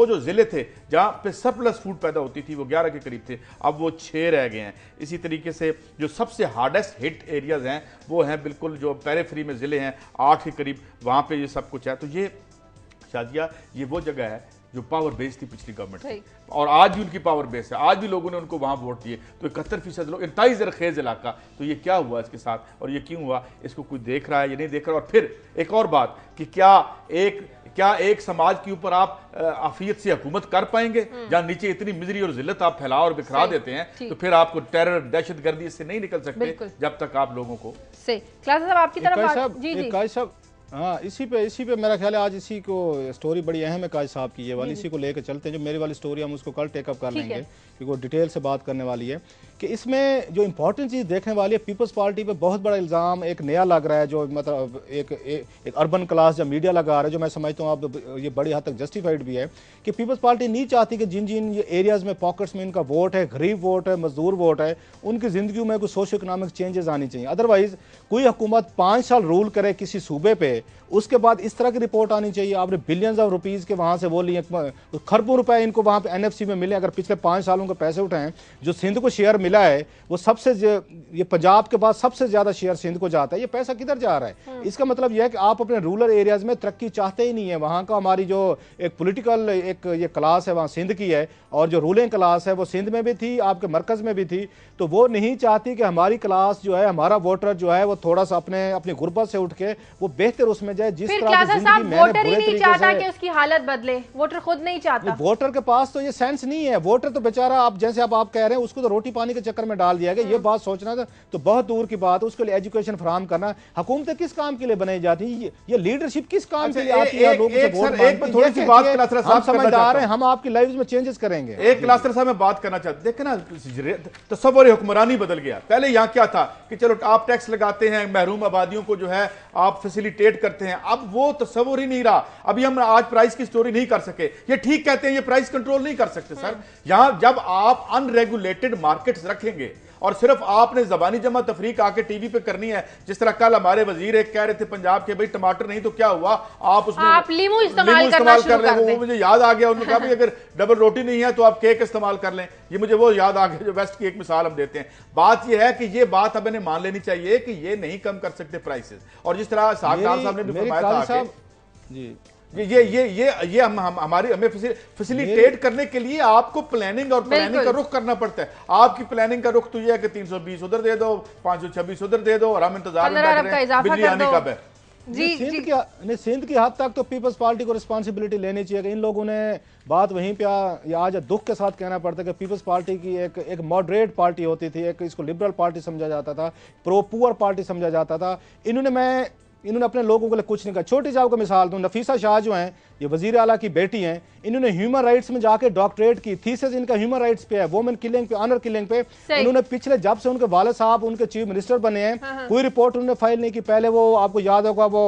जो ज़िले थे जहाँ पे सरप्लस फूड पैदा होती थी वो 11 के करीब थे, अब वो 6 रह गए हैं। इसी तरीके से जो सबसे हार्डेस्ट हिट एरियाज़ हैं वो हैं बिल्कुल जो पेरिफेरी में ज़िले हैं, 8 के करीब, वहाँ पे ये सब कुछ है। तो ये शाजिया, ये वो जगह है जो पावर बेस थी पिछली गवर्नमेंट की, और आज भी उनकी पावर बेस है, आज भी लोगों ने उनको वहां वोट दिए। तो 71% लोग, इंतहाई ज़रखेज़ इलाका, तो ये क्या हुआ इसके साथ और ये क्यों हुआ, इसको कोई देख रहा है या नहीं देख रहा। और फिर एक और बात कि क्या एक समाज के ऊपर आप आफियत से हुकूमत कर पाएंगे जहां नीचे इतनी मिजरी और जिल्लत आप फैला और बिखरा देते हैं, तो फिर आपको टेरर, दहशतगर्दी इससे नहीं निकल सकते जब तक आप लोगों को क्लास साहब आपकी तरफ। जी हाँ, इसी पे मेरा ख्याल है आज इसी को स्टोरी बड़ी अहम है काजी साहब की, ये वाली इसी को लेकर चलते हैं। जो मेरी वाली स्टोरी हम उसको कल टेकअप कर लेंगे क्योंकि वो डिटेल से बात करने वाली है कि इसमें जो इंपॉर्टेंट चीज़ देखने वाली है, पीपल्स पार्टी पे बहुत बड़ा इल्ज़ाम एक नया लग रहा है, जो मतलब एक अर्बन क्लास या मीडिया लगा रहा है, जो मैं समझता हूँ आप ये बड़ी हद तक जस्टिफाइड भी है कि पीपल्स पार्टी नहीं चाहती कि जिन ये एरियाज़ में पॉकेट्स में इनका वोट है, गरीब वोट है, मजदूर वोट है, उनकी ज़िंदगी में कुछ सोशो इकनॉमिक चेंजेस आनी चाहिए। अदरवाइज़ कोई हुकूमत 5 साल रूल करे किसी सूबे पे, उसके बाद इस तरह की रिपोर्ट आनी चाहिए, आपने बिलियंस ऑफ रुपीज़ के वहाँ से वो लिए, खरबों रुपए इनको वहाँ पे NFC में मिले। अगर पिछले 5 सालों के पैसे उठाएं, जो सिंध को शेयर मिला है वो सबसे, ये पंजाब के बाद सबसे ज़्यादा शेयर सिंध को जाता है। ये पैसा किधर जा रहा है? इसका मतलब यह है कि आप अपने रूरल एरियाज़ में तरक्की चाहते ही नहीं है। वहाँ का हमारी जो एक पोलिटिकल एक ये क्लास है वहाँ सिंध की है, और जो रूलिंग क्लास है वो सिंध में भी थी, आपके मरकज़ में भी थी, तो वो नहीं चाहती कि हमारी क्लास जो है, हमारा वोटर जो है वो थोड़ा सा अपनी गुर्बत से उठ के वो बेहतर उसमें जाए जिस फिर तरह क्लासा की साहब जिंदगी वोटर मैंने ही बुरे नहीं तरीके चाहता से कि उसकी हालत बदले, वोटर खुद नहीं चाहता। वोटर के पास तो ये सेंस नहीं है। वोटर तो बेचारा आप जैसे आप कह रहे हैं उसको तो रोटी पानी के चक्कर में डाल दिया गया। ये बात सोचना तो बहुत दूर की बात है। उसके लिए एजुकेशन फराहम करना, हुकूमतें किस काम के लिए बनाई जाती है, ये लीडरशिप किस काम के लिए आती है, लोगों से वोट मांगती है। हम समझदार हैं, हम आपकी लाइफ में चेंजेस करेंगे। एक क्लास्टर साहब मैं बात करना चाहता, देखे ना तस्वुर हुक्मरानी बदल गया। पहले यहाँ क्या था कि चलो आप टैक्स लगाते हैं, महरूम आबादियों को जो है आप फैसिलिटेट करते हैं, अब वो तस्वुर ही नहीं रहा। अभी हम आज प्राइस की स्टोरी नहीं कर सके, ये ठीक कहते हैं, ये प्राइस कंट्रोल नहीं कर सकते सर। यहां जब आप अनरेगुलेटेड मार्केट्स रखेंगे और सिर्फ आपने जबानी जमा तफरीक आके टीवी पे करनी है, जिस तरह कल हमारे वजीर एक कह रहे थे पंजाब के, भाई टमाटर नहीं तो क्या हुआ, आप उसमें आप लीमू इस्तेमाल कर लें। वो मुझे याद आ गया, उन्होंने कहा भाई अगर डबल रोटी नहीं है तो आप केक इस्तेमाल कर लें। ये मुझे वो याद आ गया जो वेस्ट की एक मिसाल हम देते हैं। बात ये है कि ये बात अब इन्हें मान लेनी चाहिए कि ये नहीं कम कर सकते प्राइसेस। और जिस तरह साहब ने भी फरमाया था जी ये हमें फैसिलिटेट करने के लिए आपको प्लानिंग और प्लानिंग का रुख करना पड़ता है। आपकी प्लानिंग का रुख तो ये है कि 320 उधर दे दो, 526 उधर दे दो और हम इंतजार में बैठ रहे हैं बिजली आने कब है। सिंध की हद तक तो पीपल्स पार्टी को रिस्पांसिबिलिटी लेनी चाहिए कि इन लोगों ने बात वहीं पे आज दुख के साथ कहना पड़ता है कि पीपल्स पार्टी की एक मॉडरेट पार्टी होती थी, एक इसको लिबरल पार्टी समझा जाता था, प्रो पुअर पार्टी समझा जाता था। इन्होंने अपने लोगों के लिए कुछ नहीं कहा। छोटी सी आपको मिसाल दूं, नफीसा शाह जो हैं, ये वजीर आला की बेटी हैं, इन्होंने ह्यूमन राइट्स में जाके डॉक्टरेट की, थीसिस इनका ह्यूमन राइट्स पे है, वुमेन किलिंग पे, ऑनर किलिंग पे। उन्होंने पिछले जब से उनके वाले साहब उनके चीफ मिनिस्टर बने हैं, कोई रिपोर्ट उन्होंने फाइल नहीं की। पहले वो आपको याद होगा वो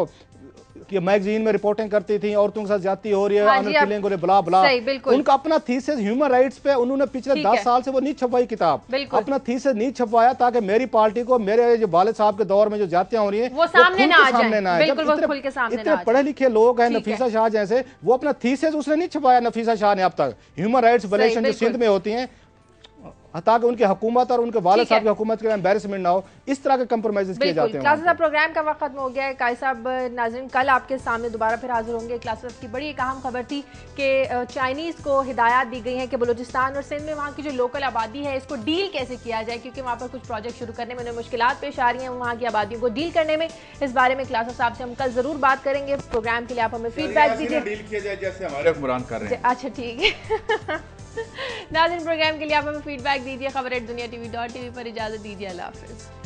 कि मैगजीन में रिपोर्टिंग करती थी, औरतों के साथ ज्यादती हो रही है, ऑनर किलिंग हो रही है, ब्ला ब्ला। उनका अपना थीसिस ह्यूमन राइट्स पे उन्होंने पिछले 10 साल से वो नहीं छपवाई किताब, अपना थीसिस नहीं छपवाया ताकि मेरी पार्टी को, मेरे जो वाले साहब के दौर में जो ज्यादतियां हो रही है वो सामने ना आए। इतने पढ़े लिखे लोग हैं नफीसा शाह जैसे, वो अपना थीसिस उसने नहीं छपाया नफीसा शाह ने अब तक। ह्यूमन राइट्स वायलेशन जो सिंध में होती हैं, ताकि उनकी हुकूमत और उनके वाले साहब की हुकूमत के एम्बैरेसमेंट ना हो, इस तरह के कंप्रोमाइजेस किए जाते हैं। क्लासेस साहब प्रोग्राम का वक्त खत्म हो गया है। काई साहब नाज़रीन कल आपके सामने दोबारा फिर हाजिर होंगे। क्लासेस की बड़ी एक अहम खबर थी कि चाइनीज़ को हिदायत दी गई है कि बलूचिस्तान और सिंध में वहाँ की जो लोकल आबादी है इसको डील कैसे किया जाए, क्योंकि वहाँ पर कुछ प्रोजेक्ट शुरू करने में उन्हें मुश्किलात पेश आ रही हैं वहाँ की आबादियों को डील करने में। इस बारे में क्लासेस साहब से हम कल ज़रूर बात करेंगे। प्रोग्राम के लिए आप हमें फीडबैक दीजिए, डील किया जाए जैसे हमारे हुक्मरान कर रहे हैं। अच्छा ठीक है। नाज़रीन प्रोग्राम के लिए आप हमें फीडबैक दीजिए। खबर@दुनिया TV.tv पर इजाज़त दीजिए। अल्लाह हाफ़िज़।